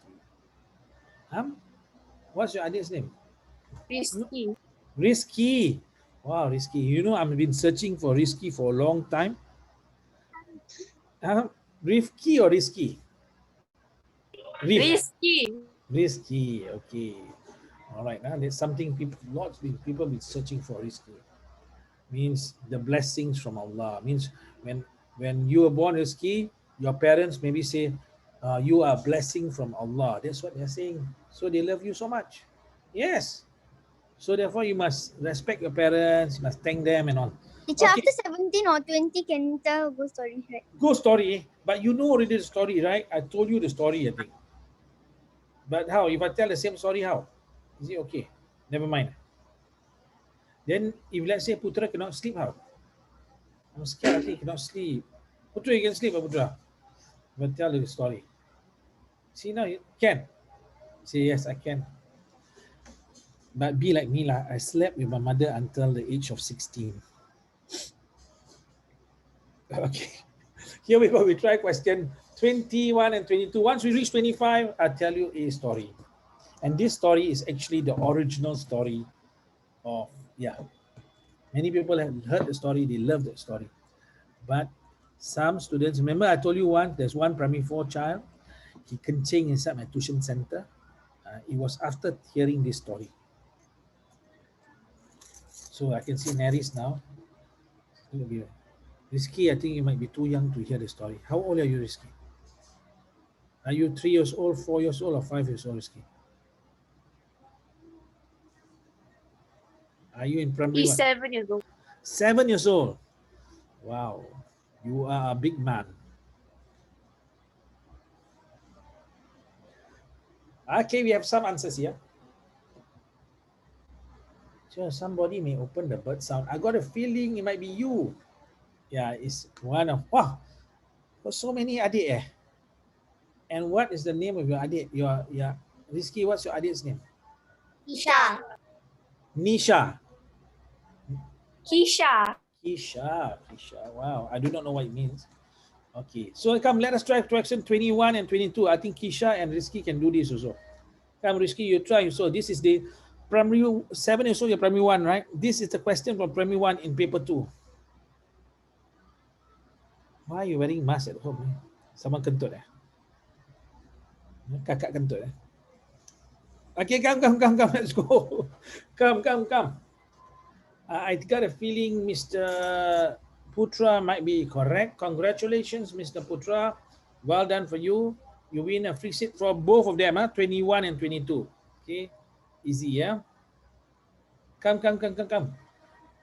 What's your adik's name? Risky. Risky. Wow, Risky. You know, I've been searching for Risky for a long time. Rifki or Risky? Risky. Risky. Okay. All right. Now there's something lots of people been searching for. Risky means the blessings from Allah. Means when you were born Risky, your parents maybe say, you are a blessing from Allah. That's what they're saying. So they love you so much. Yes. So therefore you must respect your parents, you must thank them and all. Teacher, after 17 or 20 can tell ghost story, right? Ghost story, but you know already the story, right? I told you the story, I think. But how? If I tell the same story, how? Is it okay? Never mind. Then if let's say Putra cannot sleep, how? I'm scared, I think he cannot sleep. Putra, you can sleep, Putra? If I tell you the story. See now, you can. Say yes, I can. But be like me lah. I slept with my mother until the age of 16. Okay. Here we go. We try question 21 and 22. Once we reach 25, I'll tell you a story. And this story is actually the original story of, yeah. Many people have heard the story. They love the story. But some students, remember I told you there's one primary 4 child. He kencing inside my tuition center. It was after hearing this story. So I can see Naris now. Rizky, I think you might be too young to hear the story. How old are you, Rizky? Are you 3 years old, 4 years old, or 5 years old, Rizky? Are you in primary He's one? 7 years old. 7 years old. Wow. You are a big man. Okay, we have some answers here. So somebody may open the bird sound. I got a feeling it might be you. Yeah, it's one of, wow, there's so many adik eh. And what is the name of your adik? Yeah, Rizky, what's your adik's name? Isha. Nisha. Keisha. Kisha. Wow, I do not know what it means. Okay, so come, let us try question 21 and 22. I think Kisha and Rizky can do this also. Come, Rizky, you try. So this is the primary 7 years old, your primary 1, right? This is the question from primary 1 in paper 2. Why are you wearing mask at home? Someone kentut eh? Kakak kentut eh? Okay, come, let's go. Come. I got a feeling Mr. Putra might be correct. Congratulations, Mr. Putra. Well done for you. You win a free seat for both of them, 21 and 22. Okay, easy, yeah? Come.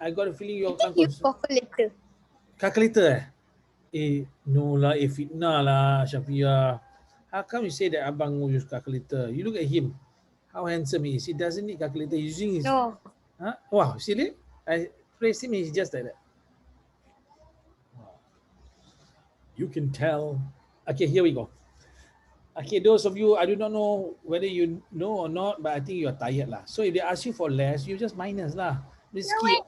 I got a feeling you're Calculator. calculator no lah, fitnah lah, Syafia. How come you say that abang will use calculator? You look at him. How handsome he is. He doesn't need calculator. He's using his... No. Huh? Wow, see? I praise him, he's just like that. Wow. You can tell. Okay, here we go. Okay, those of you, I do not know whether you know or not, but I think you are tired lah. So if they ask you for less, you just minus lah. Risky.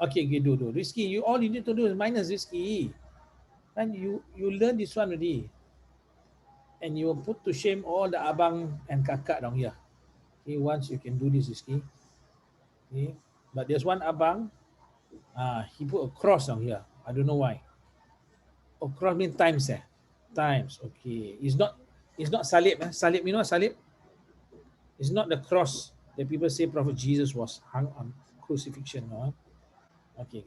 Okay, do. Risky, all you need to do is minus risky. And you learn this one already. And you will put to shame all the abang and kakak down here. Okay, once you can do this, risky. Okay, but there's one abang. He put a cross down here. I don't know why. Oh, cross means times eh? Times. Okay. It's not salib. Salib, you know salib? It's not the cross that people say Prophet Jesus was hung on crucifixion. No? Okay.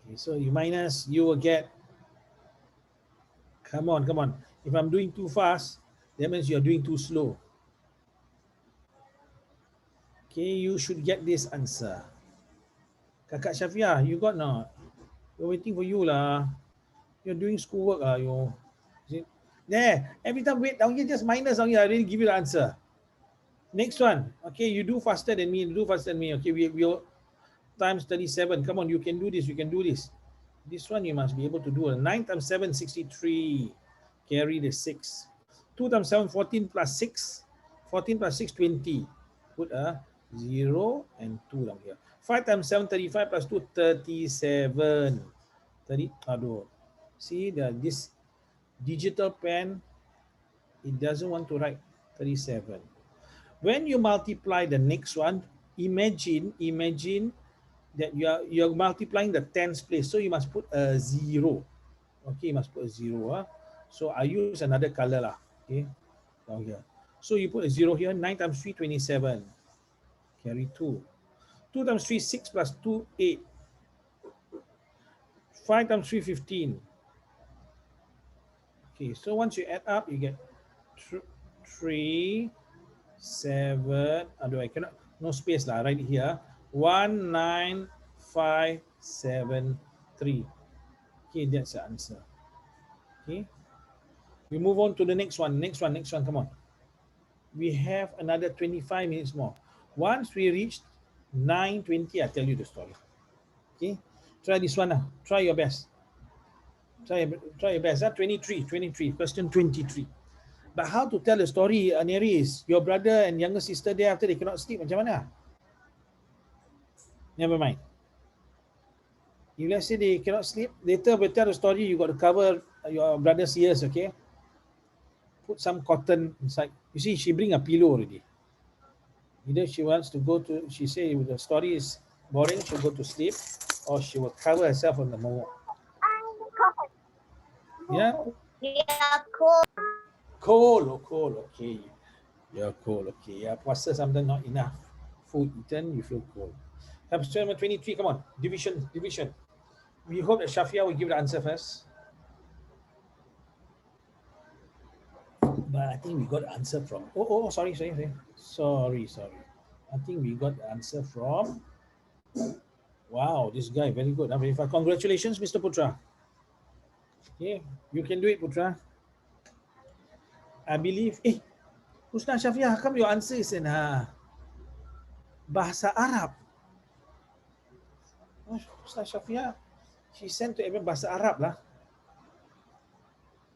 Okay, so you minus, you will get, come on. If I'm doing too fast, that means you're doing too slow. Okay, you should get this answer. Kakak Syafia, you got not? We're waiting for you lah. You're doing schoolwork lah. There, every time wait down here, just minus down here. I already give you the answer. Next one. Okay, you do faster than me. Okay, we'll times 37. Come on, you can do this. This one you must be able to do. 9 times 7, 63. Carry the 6. 2 times 7, 14 plus 6. 14 plus 6, 20. Put a 0 and 2 down here. 5 times 7, 35 plus 2, 37. 30. See, this digital pen, it doesn't want to write 37. When you multiply the next one, imagine that you're multiplying the tens place, so you must put a 0. Okay, you must put a 0. So I use another color lah. Okay, down here. So you put a 0 here. 9 times 3, 27. Carry 2. 2 times 3, 6 plus 2, 8. 5 times 3, 15. Okay, so once you add up, you get 3, 7. I cannot, no space lah, right here. 1, 9, 5, 7, 3. Okay, that's the answer. Okay, we move on to the next one. Next one, come on. We have another 25 minutes more. Once we reach 9:20, I'll tell you the story. Okay, try this one now. Try your best. Try your best. 23, question 23. But how to tell a story, Neris? Your brother and younger sister there, after they cannot sleep, macam mana? Never mind. If let's say they cannot sleep, later we tell the story, you got to cover your brother's ears, okay? Put some cotton inside. You see, she bring a pillow already. Either she wants to go to, she say if the story is boring, she'll go to sleep, or she will cover herself on the moment. Yeah? Yeah, cool. Cold, okay. You're cold, okay. Yeah, puasa sometimes not enough food eaten, you feel cold. Question number 23, come on. Division. We hope that Shafia will give the answer first. But I think we got the answer from, sorry. I think we got the answer from, wow, this guy, very good. Very fast. Congratulations, Mr. Putra. Okay, you can do it, Putra. I believe, Husna Shafia, how come your answer is in Bahasa Arab? Husna Shafia, she sent to everyone Bahasa Arab lah.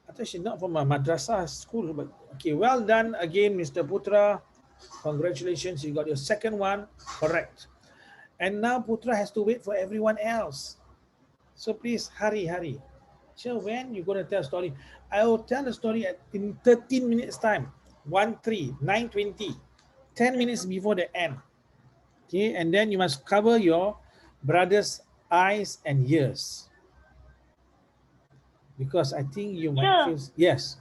I thought she's not from a madrasah school, but okay, well done again, Mr. Putra. Congratulations, you got your second one correct. And now Putra has to wait for everyone else. So please hurry. So when you're going to tell a story, I will tell the story in 13 minutes time. 9:20, 10 minutes before the end. Okay, and then you must cover your brother's eyes and ears. Because I think you might feel, yes.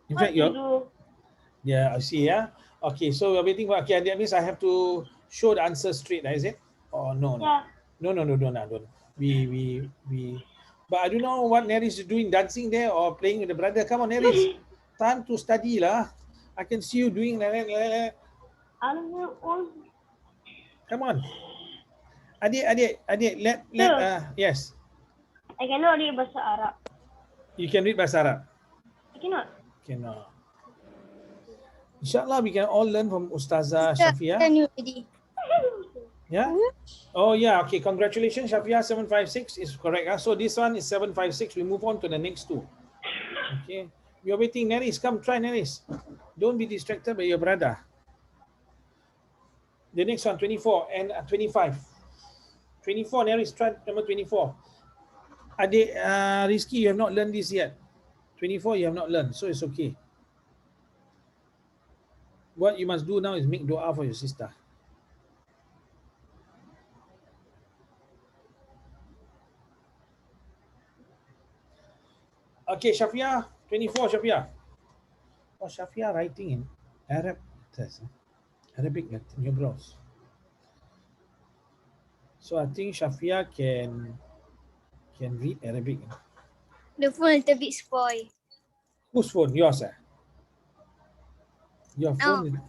In fact, yeah, I see, yeah. Okay, so we're waiting for, okay, that means I have to show the answer straight, is it? Oh, no. Yeah. No, don't. But I don't know what Neris is doing, dancing there or playing with the brother. Come on, Neris. Time to study lah. I can see you doing like that. Come on. Adik, yes. I cannot read Bahasa Arab. You can read Bahasa Arab? I cannot. Cannot. Inshallah, we can all learn from Ustazah Shafia. Yeah? Oh, yeah. Okay. Congratulations, Shafia. 756 is correct. So this one is 756. We move on to the next two. Okay. We are waiting. Neris, come try, Neris. Don't be distracted by your brother. The next one, 24 and 25. 24, Neris, try number 24. Adik Rizky, you have not learned this yet. 24, you have not learned. So it's okay. What you must do now is make dua for your sister. Okay, Shafia, 24, Shafia. Oh, Shafia writing in Arabic letters, your browse. So I think Shafia can read Arabic. The phone a little bit spoiled. Whose phone? Yours, Your phone? No.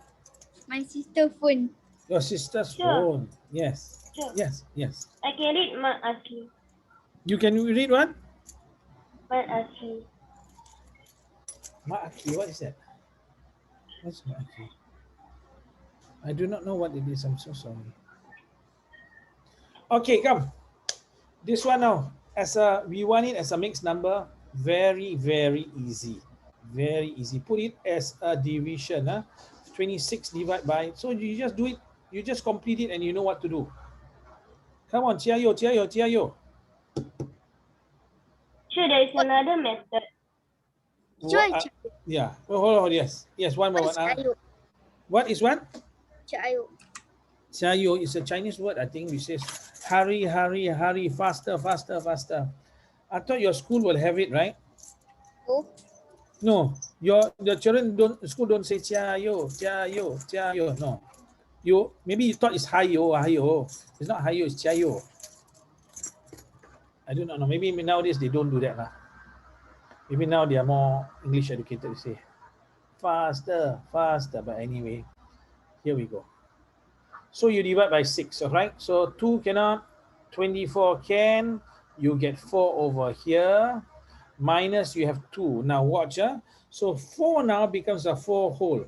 My sister's phone. Your sister's Sure. phone. Yes. Sure. Yes. I can read Mat Asli. You can read what? Mat Asli. Ma'aki, what is that? What's Ma'aki? I do not know what it is. I'm so sorry. Okay, come. This one now. We want it as a mixed number. Very, very easy. Very easy. Put it as a division. 26 divided by. So you just do it. You just complete it and you know what to do. Come on, Chia Yo. Sure, there is another method. Yeah. Hold on. Yes. One more. What is what? Chia is a Chinese word. I think which says hurry, faster. I thought your school will have it, right? Oh. No, your children school don't say Chia yo. No, maybe you thought it's hayo. It's not hayo, it's Chia yo. I do not know. Maybe nowadays they don't do that lah. Maybe now they are more English educated. Say faster. But anyway, here we go. So you divide by 6, right? So 2 cannot, 24 can. You get 4 over here. Minus, you have 2. Now watch. So 4 now becomes a 4 whole.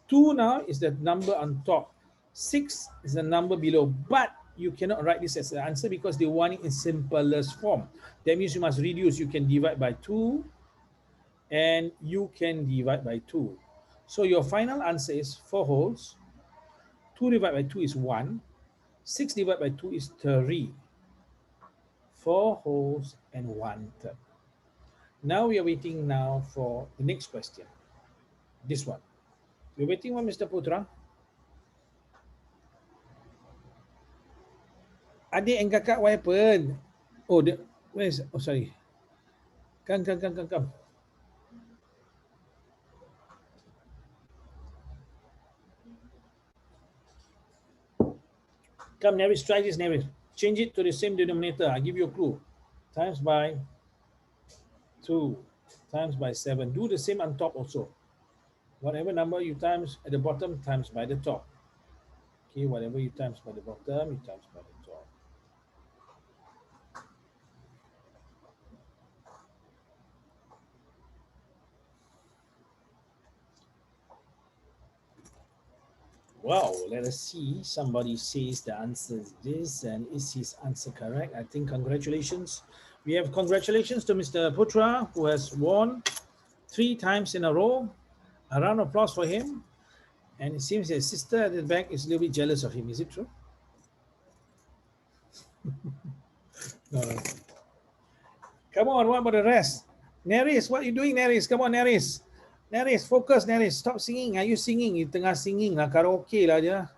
2 now is the number on top. 6 is the number below. But you cannot write this as an answer because they want it in simplest form. That means you must reduce. You can divide by 2 and you can divide by 2. So your final answer is 4 wholes. 2 divided by 2 is 1. 6 divided by 2 is 3. 4 wholes and 1/3. Now we are waiting now for the next question. This one. We're waiting for Mr. Putra. Adik and kakak, what happened? Oh, where is, oh, sorry. Come. Come, Nevis, try this, Nevis. Change it to the same denominator. I'll give you a clue. Times by 2 times by 7. Do the same on top also. Whatever number you times at the bottom, times by the top. Okay, whatever you times by the bottom, you times by the top. Wow, let us see. Somebody says the answer is this, and is his answer correct? I think congratulations. We have congratulations to Mr. Putra, who has won 3 times in a row. A round of applause for him. And it seems his sister at the back is a little bit jealous of him. Is it true? No. Come on, what about the rest? Neris, what are you doing, Neris? Come on, Neris. Neris, focus, Neris. Stop singing. Are you singing? You tengah singing lah. Karaoke lah dia.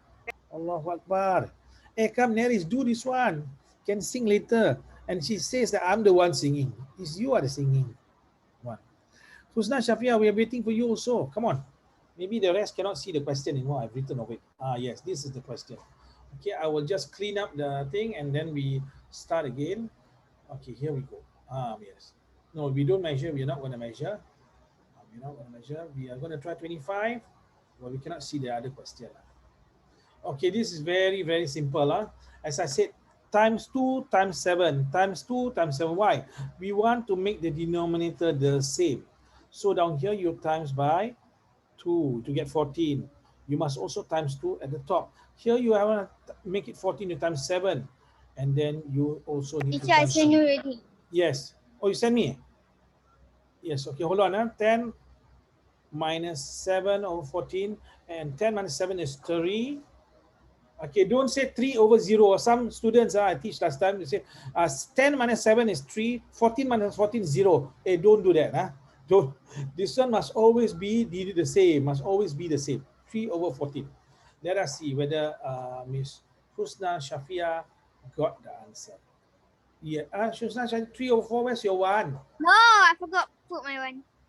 Allahu Akbar. Come, Neris, do this one. Can sing later. And she says that I'm the one singing. It's you are the singing one. Husna Shafia, we are waiting for you also. Come on. Maybe the rest cannot see the question anymore. I've written of it. Yes, this is the question. Okay, I will just clean up the thing and then we start again. Okay, here we go. Yes. No, we don't measure. We are not going to measure. We're not going to measure. We are going to try 25. Well, we cannot see the other question. Okay, this is very, very simple. As I said, times 2 times 7 times 2 times 7. Why? We want to make the denominator the same. So down here, you times by 2 to get 14. You must also times 2 at the top. Here you want to make it 14, you times 7. And then you also need to Teacher, I times sent you already. Yes. Oh, you send me? Yes. Okay, hold on. 10 minus 7 over 14. And 10 minus 7 is 3. Okay, don't say 3 over 0. Some students I teach last time, they say 10 minus 7 is 3. 14 minus 14 is 0. Hey, don't do that. Don't. This one must always be the same. Must always be the same. 3 over 14. Let us see whether Miss Husna Shafia got the answer. Yeah, Husna Shafia, 3 over 4, where's your 1? No, I forgot to put my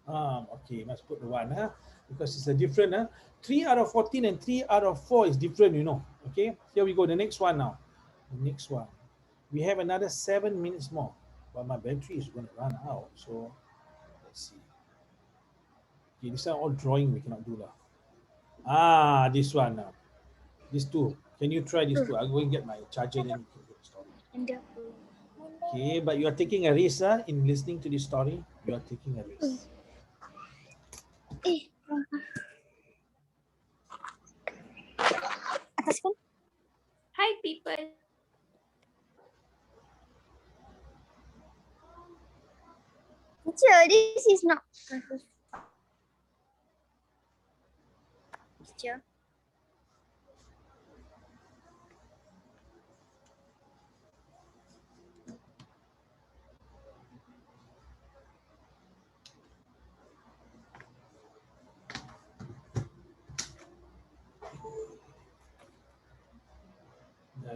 1. Okay, must put the 1, because it's a different. 3 out of 14 and 3 out of 4 is different, you know. Okay, here we go. The next one now. The next one. We have another 7 minutes more, but my battery is going to run out. So let's see. Okay, this one all drawing we cannot do lah. This one now. These two. Can you try these two? I'll go and get my charger then we can do the story. Okay, but you are taking a risk in listening to this story. You are taking a risk. Hi, people. Teacher, this is not. Teacher.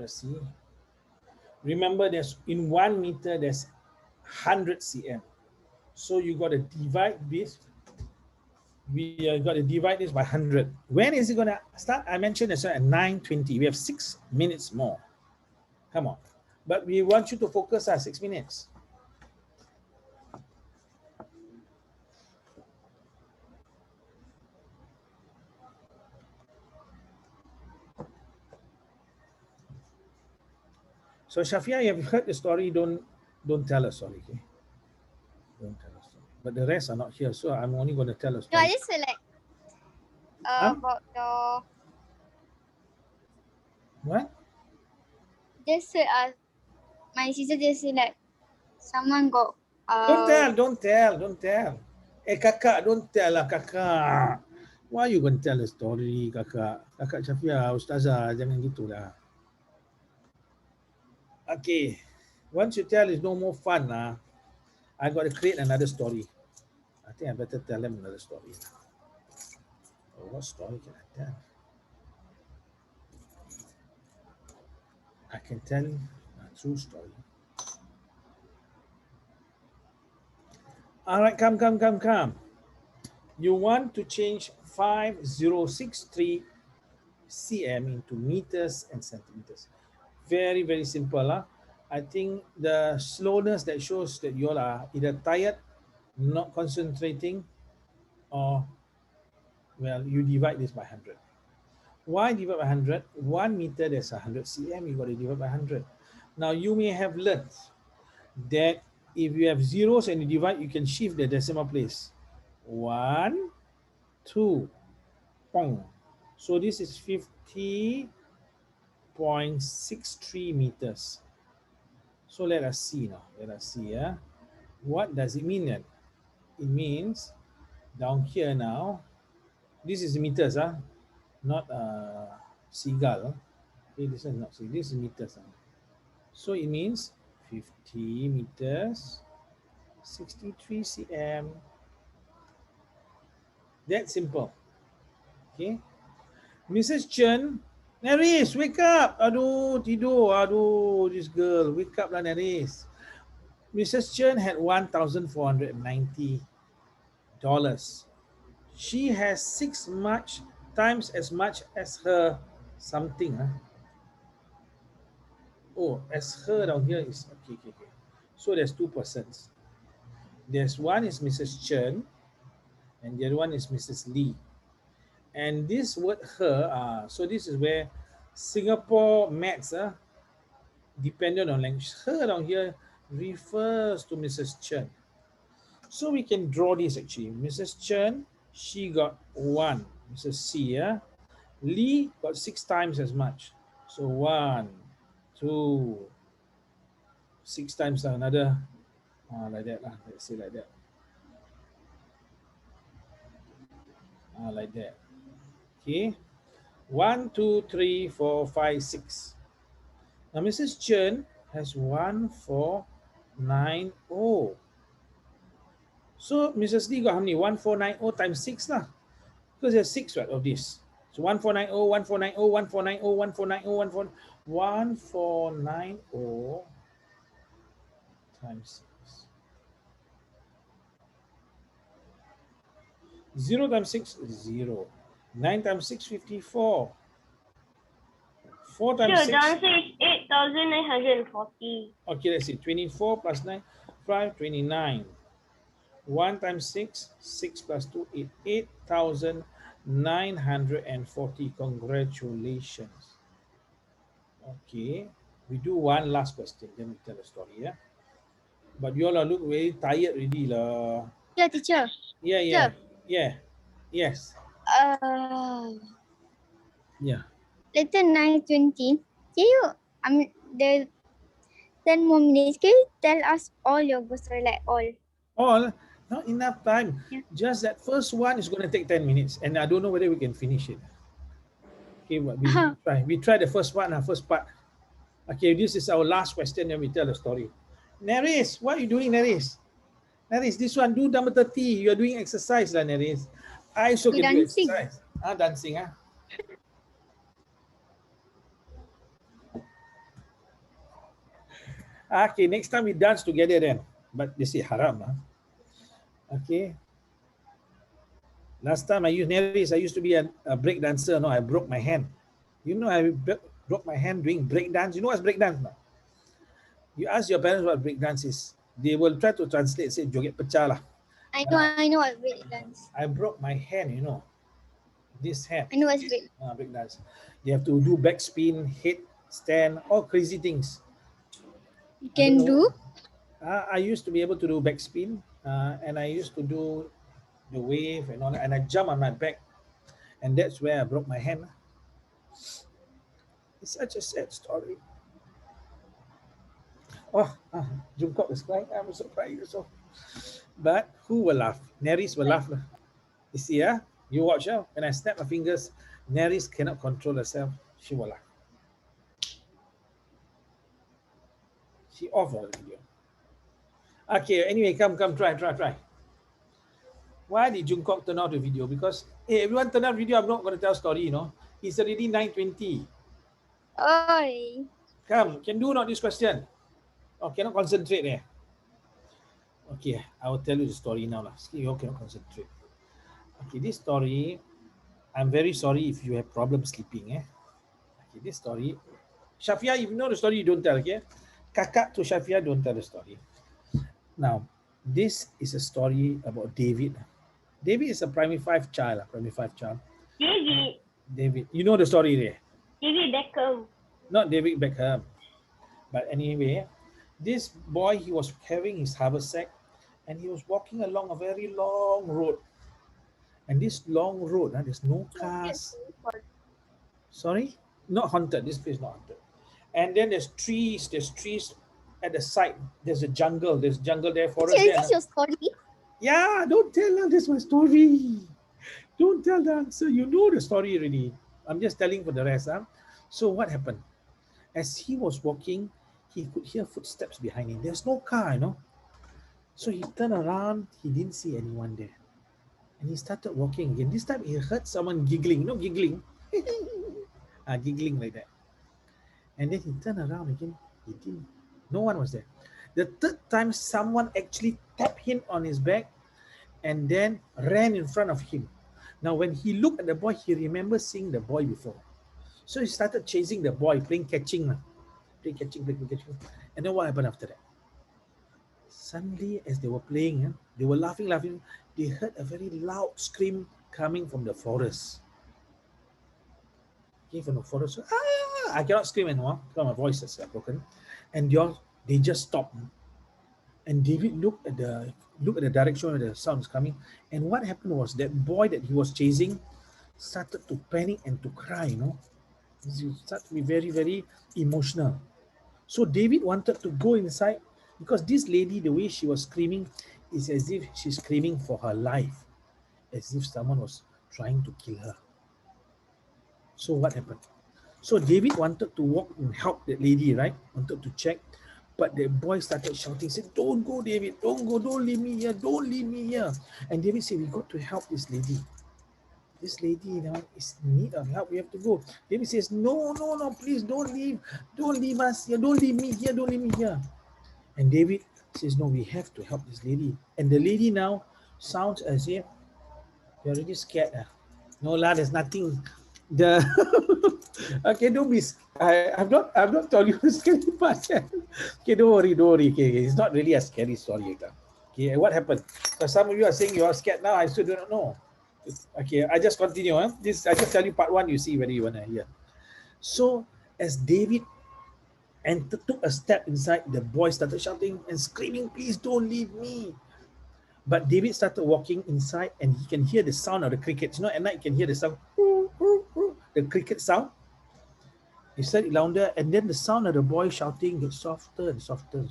Let's see. Remember, there's in 1 meter, there's 100 cm. So you got to divide this. We got to divide this by 100. When is it going to start? I mentioned it's at 9:20. We have 6 minutes more. Come on. But we want you to focus on 6 minutes. So Shafia, you have heard the story. Don't tell us, sorry. Okay? Don't tell us. But the rest are not here, so I'm only going to tell us. No, I just feel like about the. What? Just my sister just said like someone got. Don't tell. Kakak, don't tell lah kakak. Why you gonna tell a story, kakak? Kakak Syafia, Ustazah, jangan gitulah. Okay, once you tell, it's no more fun lah. I got to create another story. I think I better tell them another story. Oh, what story can I tell? I can tell a true story. All right, come. You want to change 5063 cm into meters and centimeters. Very, very simple. I think the slowness that shows that you all are either tired, not concentrating, or, well, you divide this by 100. Why divide by 100? 1 meter, there's 100 cm, you got to divide by 100. Now, you may have learned that if you have zeros and you divide, you can shift the decimal place. 1, 2, pong. So this is 50.63 meters. So let us see now. What does it mean then? It means down here now, this is meters, not seagull. Okay, this is not seagull, this is meters. So it means 50 meters, 63 cm. That's simple. Okay. Mrs. Chen, Neris, wake up. Aduh, tidur. Aduh, this girl. Wake up lah, Neris. Mrs. Chen had $1,490. She has times as much as her something. Oh, as her down here is okay. So there's two persons. There's one is Mrs. Chen, and the other one is Mrs. Lee. And this word her, so this is where Singapore maths, dependent on language. Her down here refers to Mrs. Chen. So we can draw this actually. Mrs. Chen, she got 1. Mrs. C, Lee got 6 times as much. So 1, 2, 6 times another, like that. Let's say like that. Like that. Okay. 1, 2, 3, 4, 5, 6. Now Mrs. Chen has 1490. So Mrs. Lee got how many? 1490 times 6 lah. Because there's 6 right, of this. So 1490, 1490, 1490, 1490 times 6. 0 times 6 is 0. 9 times 6, 54. 4 times Sure, 6. the answer is 8,940. Okay, let's see. 24 plus 9, 5, 29. 1 times 6, 6 plus 2, 8. 8,940. Congratulations. Okay, we do one last question, then we tell the story, yeah? But you all look very tired already lah. Yeah, teacher. Yeah. Yes. Yeah. Later 9:20. Can you, the 10 more minutes, can you tell us all your ghost story, like all? All, not enough time. Yeah. Just that first one is going to take 10 minutes, and I don't know whether we can finish it. Okay, but we try the first one, first part. Okay, this is our last question, then we tell the story. Neris, what are you doing, Neris? Neris, this one, do number 30. You are doing exercise, lah, Neris. I also can do Dancing. exercise. Dancing, Okay, next time we dance together then. But they say haram. Okay. Last time I used to be a break dancer. No, I broke my hand. You know, I broke my hand doing break dance. You know what's break dance? No? You ask your parents what break dance is. They will try to translate, say joget pecah lah. I know what break dance. I broke my hand, you know. This hand. I know what's break dance. You have to do back spin, head stand, all crazy things. You can do? I used to be able to do back spin, and I used to do the wave and all that, and I jump on my back, and that's where I broke my hand. It's such a sad story. Oh, Jungkook is crying. I'm so crying also. But who will laugh? Neris will laugh. You see, you watch. When I snap my fingers, Neris cannot control herself. She will laugh. She off the video. Okay, anyway, come, try. Why did Jungkook turn out the video? Because, hey, everyone turn out video, I'm not going to tell story, you know. It's already 9:20. Oi. Come, can do not this question? Oh, cannot concentrate there. Okay, I will tell you the story now. You all cannot concentrate. Okay, this story, I'm very sorry if you have problems sleeping. Okay, this story, Shafia, if you know the story, you don't tell, okay? Kakak to Shafia, don't tell the story. Now, this is a story about David. David is a primary 5 child. David, you know the story there? David Beckham. Not David Beckham. But anyway, this boy, he was carrying his haversack and he was walking along a very long road. And this long road, there's no cars. Sorry? Not haunted. This place is not haunted. And then there's trees at the side. There's a jungle. There's jungle there, forest Is there. this your story? Yeah, don't tell her this is my story. Don't tell the answer. You know the story already. I'm just telling for the rest. So what happened? As he was walking, he could hear footsteps behind him. There's no car, you know. So he turned around. He didn't see anyone there. And he started walking again. This time he heard someone giggling. You know, giggling? Giggling like that. And then he turned around again. He didn't. No one was there. The third time, someone actually tapped him on his back and then ran in front of him. Now, when he looked at the boy, he remembered seeing the boy before. So he started chasing the boy, playing catching. Playing catching. And then what happened after that? Suddenly, as they were playing, they were laughing. They heard a very loud scream coming from the forest. Came from the forest. I cannot scream anymore because my voice is broken. And they just stopped. And David looked at the direction where the sound is coming. And what happened was that boy that he was chasing started to panic and to cry, you know. He started to be very, very emotional. So David wanted to go inside because this lady, the way she was screaming is as if she's screaming for her life, as if someone was trying to kill her. So what happened? So David wanted to walk and help that lady, right? Wanted to check. But the boy started shouting, said, "Don't go, David, don't go, don't leave me here. And David said, "We got to help this lady. This lady now is in need of help. We have to go." David says, No, please don't leave us here, don't leave me here. And David says, "No, we have to help this lady." And the lady now sounds as if you're already scared. No, there's nothing. Okay, don't be. I've not told you the scary part. Okay, don't worry. Okay, it's not really a scary story. Okay, what happened? Because some of you are saying you are scared now. I still do not know. Okay, I just continue. I just tell you part 1. You see whether you want to hear. So as David took a step inside, the boy started shouting and screaming, "Please don't leave me." But David started walking inside and he can hear the sound of the crickets. You know, at night you can hear the sound, the cricket sound. He said it louder, and then the sound of the boy shouting gets softer and softer.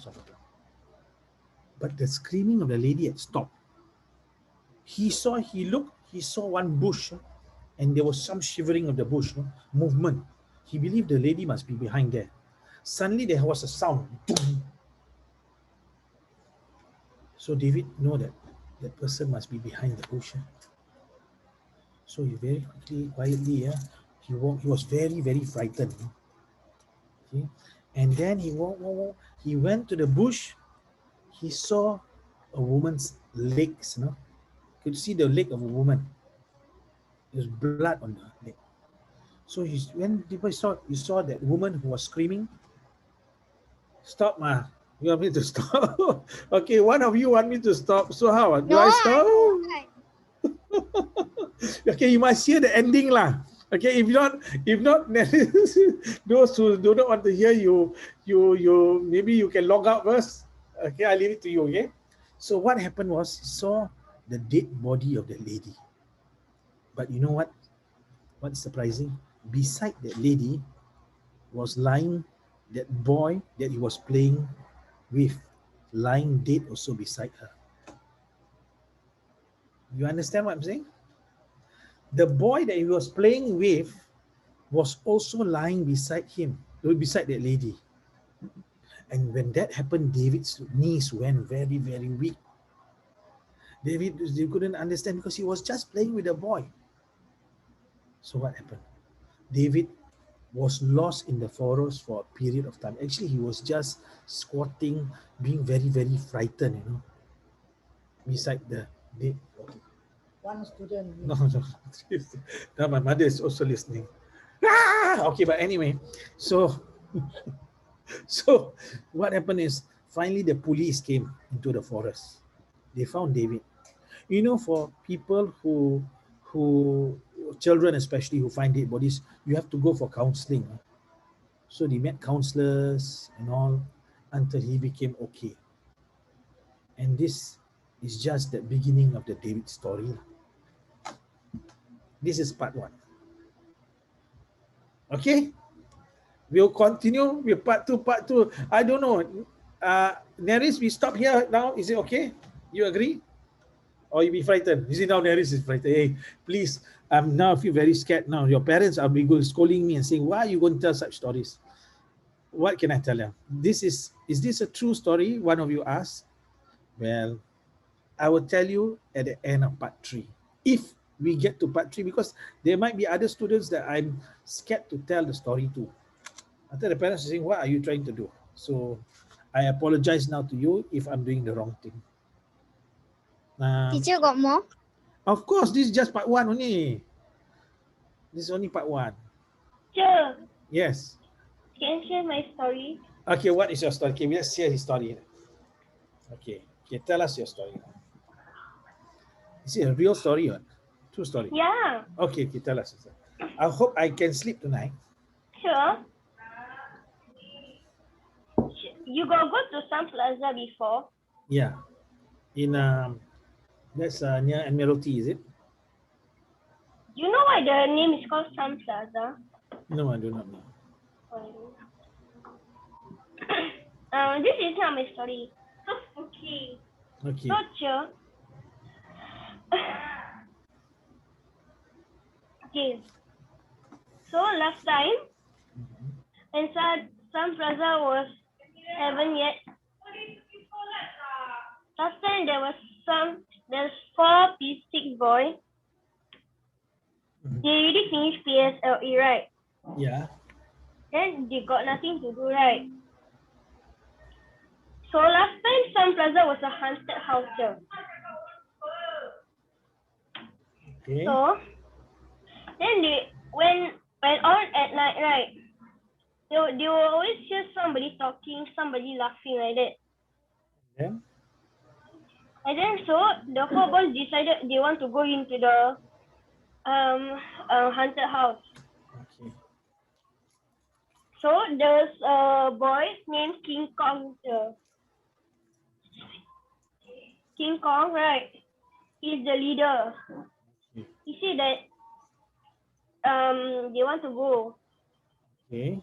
But the screaming of the lady had stopped. He saw one bush, and there was some shivering of the bush, movement. He believed the lady must be behind there. Suddenly there was a sound. So David knew that that person must be behind the bush. So he very quietly, he was very, very frightened. Okay? And then he went to the bush. He saw a woman's legs, Could see the leg of a woman. There's blood on the leg. So when people saw that woman who was screaming, "Stop, Ma. You want me to stop?" Okay, one of you want me to stop. So how? Do I stop? Okay, you must hear the ending lah. Okay, if not, those who do not want to hear you maybe you can log out first. Okay, I leave it to you. Okay. So what happened was he saw the dead body of the lady. But you know what? What's surprising? Beside that lady was lying that boy that he was playing with, lying dead also beside her. You understand what I'm saying? The boy that he was playing with was also lying beside him, beside that lady. And when that happened, David's knees went very, very weak. David, they couldn't understand because he was just playing with the boy. So what happened? David was lost in the forest for a period of time. Actually, he was just squatting, being very, very frightened, beside the dead body. One student. No, no. Now my mother is also listening. Ah! Okay, but anyway, so so what happened is finally the police came into the forest. They found David. For people who children especially who find dead bodies, you have to go for counseling. So they met counselors and all until he became okay. And this is just the beginning of the David story. This is part one. Okay? We'll continue with part two. Part two. I don't know. Neris, we stop here now. Is it okay? You agree? Or you be frightened? You see now Neris is frightened. Hey, please. I'm now feel very scared now. Your parents are scolding me and saying, why are you going to tell such stories? What can I tell them? Is this a true story? One of you asked. Well, I will tell you at the end of part three. If we get to part three, because there might be other students that I'm scared to tell the story to. After the parents are saying, what are you trying to do? So I apologize now to you if I'm doing the wrong thing. Teacher got more? Of course, this is just part one only. This is only part one. Sure. Yes. Can I share my story? Okay, what is your story? Okay, let's hear his story. Okay, tell us your story. Is it a real story or true story? Yeah. Okay, tell us. I hope I can sleep tonight. Sure. You go to Sun Plaza before? Yeah. In that's near Admiralty, is it? You know why the name is called Sun Plaza? No, I do not know. This is not my story. Okay. Okay. So, sure. Okay. So last time, when Sun Plaza was haven't yet. Last time there's 4 P6 boys. They already finished PSLE, right? Yeah. Then they got nothing to do, right? So last time Sun Plaza was a haunted house here. Okay. So then when on at night, right? They will always hear somebody talking, somebody laughing like that. Then? And then so the 4 boys decided they want to go into the haunted house. Okay. So there's a boy named King Kong. King Kong, right? He's the leader. He said that they want to go. Okay.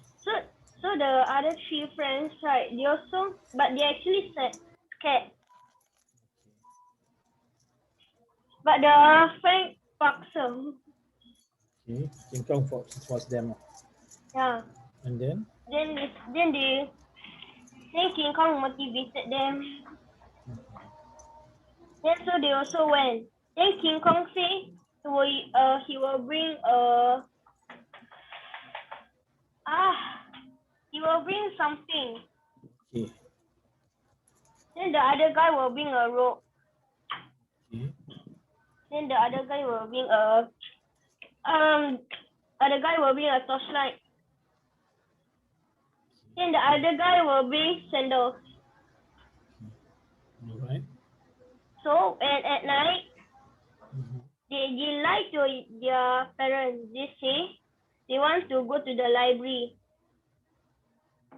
So the other 3 friends, right? But they actually scared. But the friend fucks them. Okay. King Kong was them. Yeah. And then? Then King Kong motivated them. Then so they also went. Then King Kong say he will bring he will bring something. Okay. Then the other guy will bring a rope. Okay. Then the other guy will bring a torchlight. Then the other guy will bring sandals. All right. So and at night they lie to their parents. They say they want to go to the library.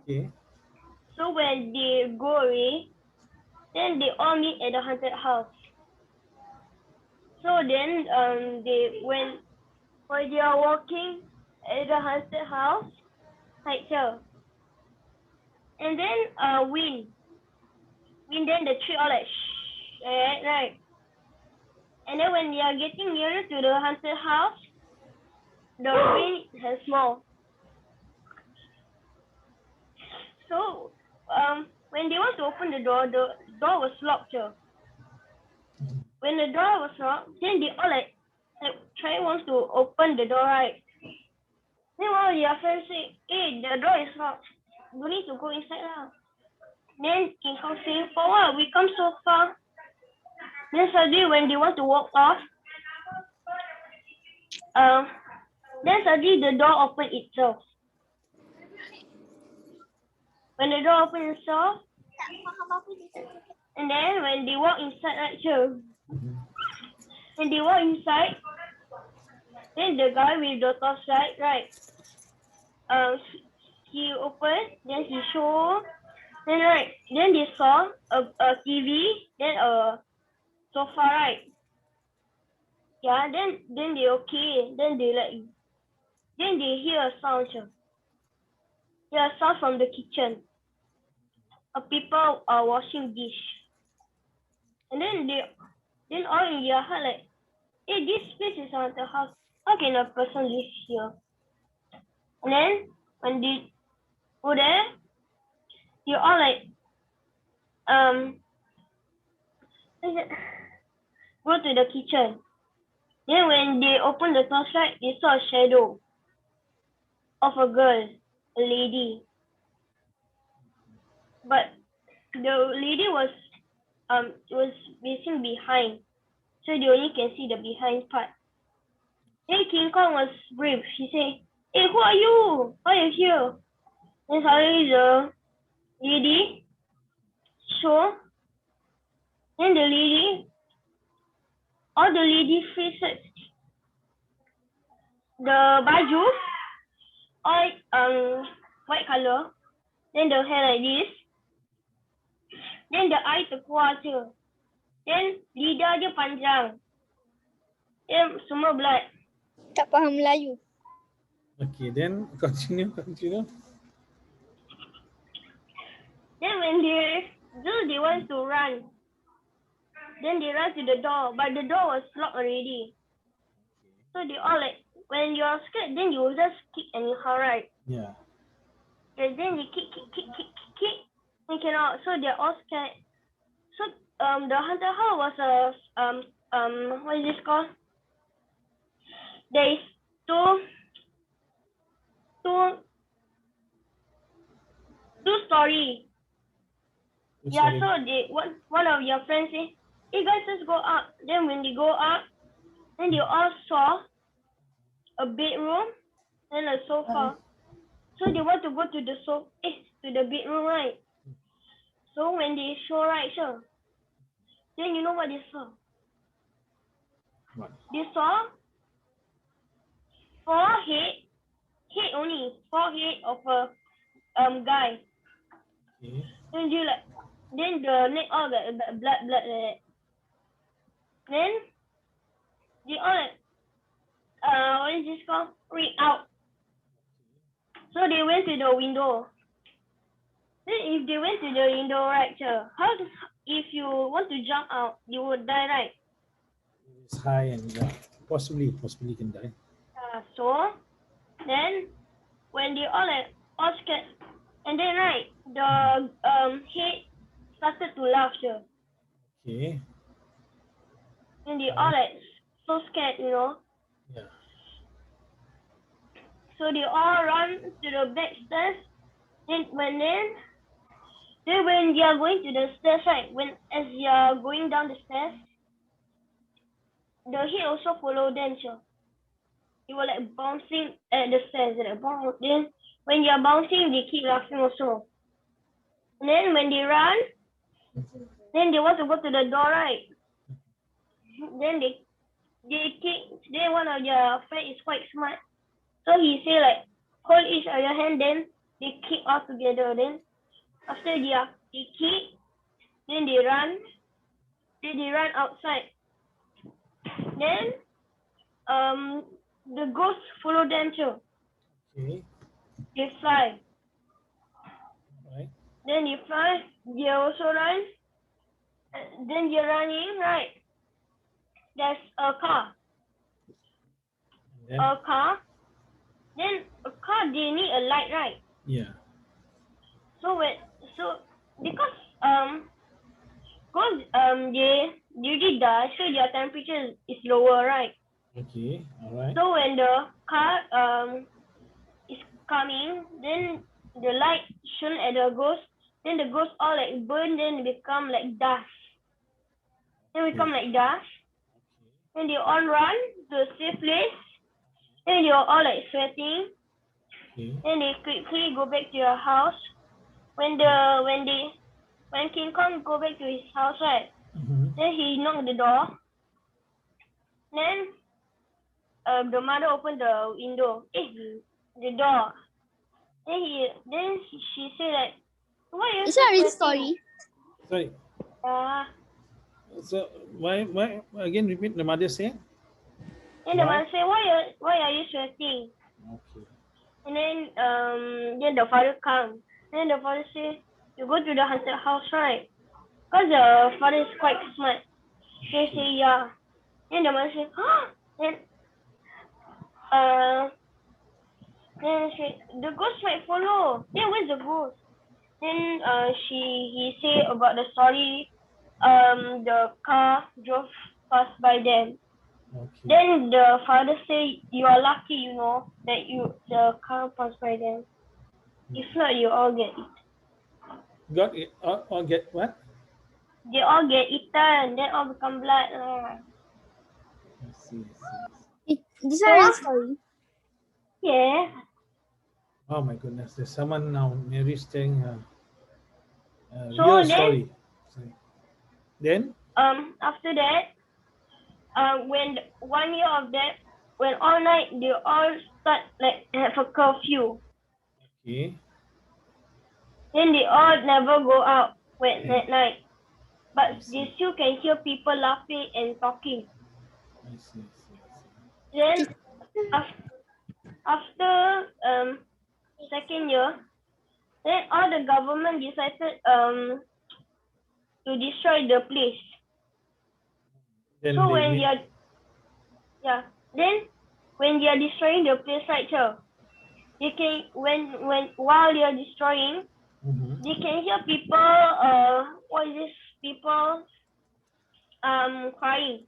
Okay. So when they go away, then they all meet at the haunted house. So then when they are walking at the haunted house, like here. And then wind. Then the tree all like shh, right? And then when they are getting nearer to the haunted house, the rain has more. So when they want to open the door was locked. When the door was locked, then they all like try wants to open the door, right? Then one of their friends say, "Hey, the door is locked. You need to go inside now." Then King Kong say, "For what? We come so far." Then suddenly when they want to walk off, then suddenly the door opened itself. When the door opened itself, and then when they walk inside, right here, when they walk inside, then the guy with the torchlight, right? He opened, then he showed, then right, then they saw a TV, then a sofa, right? Yeah, then they okay, then they hear a sound, yeah, a sound from the kitchen. People are washing dish, and then all in their heart like, hey, this place is haunted house. How can a person live here? And then when they go there, they all like go to the kitchen. Then when they open the torchlight, they saw a shadow of a girl, a lady. But the lady was facing behind, so they only can see the behind part. Then King Kong was brave. He said, "Hey, who are you? Why are you here?" Then suddenly the lady show. Then all the lady faces the baju, all white color. Then the hair like this. Then the eye terkeluar je. Then lidah dia panjang. Then semua blood. Tak faham Melayu. Okay, then continue. Then when they want to run, then they run to the door, but the door was locked already. So they all like, when you're scared, then you will just kick anyhow, right? Yeah. And then they kick, they cannot. So they're all scared. So the haunted house was what is this called? There is two story. Yeah, so one of your friends say, "Hey guys, let's go up." Then when they go up, then they all saw a bedroom and a sofa. So they want to go to to the bedroom, right? So when they show, right, then you know what they saw? What? They saw four head of a guy. Okay. Then the neck all got blood like that. Then they all like, what is this called? Freak out. So they went to the window. Then if they went to the window, right, if you want to jump out, you would die, right? It's high and possibly can die. So then when they all scared, and then right, the head started to laugh, Okay. and they all like so scared, Yeah. So they all run to the back stairs. Then when they are going to the stairs, right? As you are going down the stairs, the head also follow them, It was like bouncing at the stairs. Then when you are bouncing, they keep laughing also. And then when they run, then they want to go to the door, right? Then they kick. Then one of their friends is quite smart, so he say like, hold each of your hand. Then they kick all together. Then after they kick, then they run. Then they run outside. Then the ghosts follow them too. Okay. They fly. Right. Then they fly. They also run. Then they're running, right? there's a car. Then, A car. Then a car, they need a light, right? yeah. So because they already die, so their temperature is lower, right? Okay. All right. So when the car is coming, then the light shone at the ghost, then the ghost all like burn, then become like dust. Then become like dust. Then they all run to a safe place. Then they are all like sweating. Okay. Then they quickly go back to your house. When King Kong go back to his house, right? Mm-hmm. Then he knocked the door. Then the mother opened the window. The door. Then she said like, why are you It's so not really sweating? story. Sorry. Uh, So why again repeat the mother say? then the Why? mother said, why are you sweating? Okay. And then the father come. Then the father say, you go to the haunted house, right? Because the father is quite smart. They say, yeah. Then the mother say, then uh then she, the ghost might follow. Then where's the ghost? Then he say about the story. The car drove past by them. Okay. Then the father say, you are lucky, that the car passed by them. If not, you all get it. Got it? Or get what? They all get eaten. Then all become blood. I see. This not real story. Yeah. Oh my goodness! There's someone now. Mary's telling a So real then, story. Sorry. Then. after that, when 1 year of that, when all night they all start like have a curfew. Okay. Then they all never go out when Okay. at night, but I see. they still can hear people laughing and talking. I see. Then after second year, then all the government decided to destroy the place. Then So they when make. when they are destroying the place, right here, they can while they are destroying, Mm-hmm. they can hear people what is this, people crying,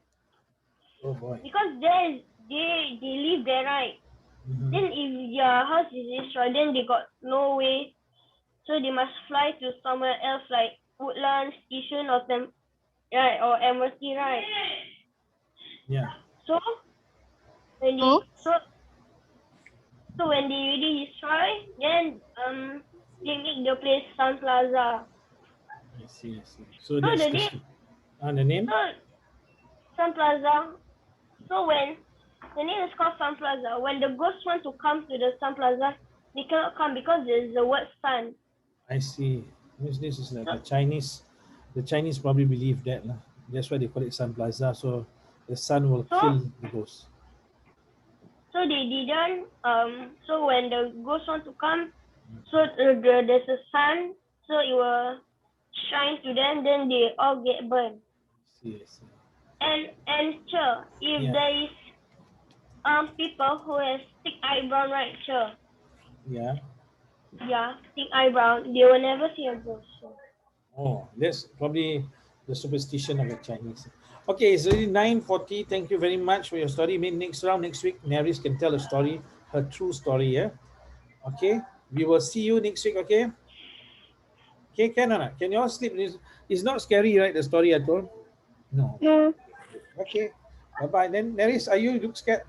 Oh boy. because they live there, right? Mm-hmm. Then if their house is destroyed, then they got no way, so they must fly to somewhere else like Woodlands, Yishun, or or Amity, right? Yeah. So when they Oh. so when they really destroy, then they make the place Sun Plaza. I see. So So that's the name the name. so Sun Plaza. So when the name is called Sun Plaza, when the ghosts want to come to the Sun Plaza, they cannot come because there's the word sun. I see. This is like So, a Chinese. The Chinese probably believe that lah. That's why they call it Sun Plaza. So the sun will so kill the ghost. so they didn't so when the ghosts want to come, so there's a sun, so it will shine to them, then they all get burned. I see. And sure, if Yeah. there is people who has thick eyebrow, right? Sure, Yeah. yeah, thick eyebrow, they will never see a ghost. So. Oh, that's probably the superstition of the Chinese. Okay, it's already 9:40. Thank you very much for your story. Maybe next round, next week, Naris can tell a story, her true story. Yeah. Okay. We will see you next week. Okay. Okay, can or not? Can you all sleep? It's not scary, right? The story I told. No. No. Okay. Bye bye. Then Naris, are you look scared?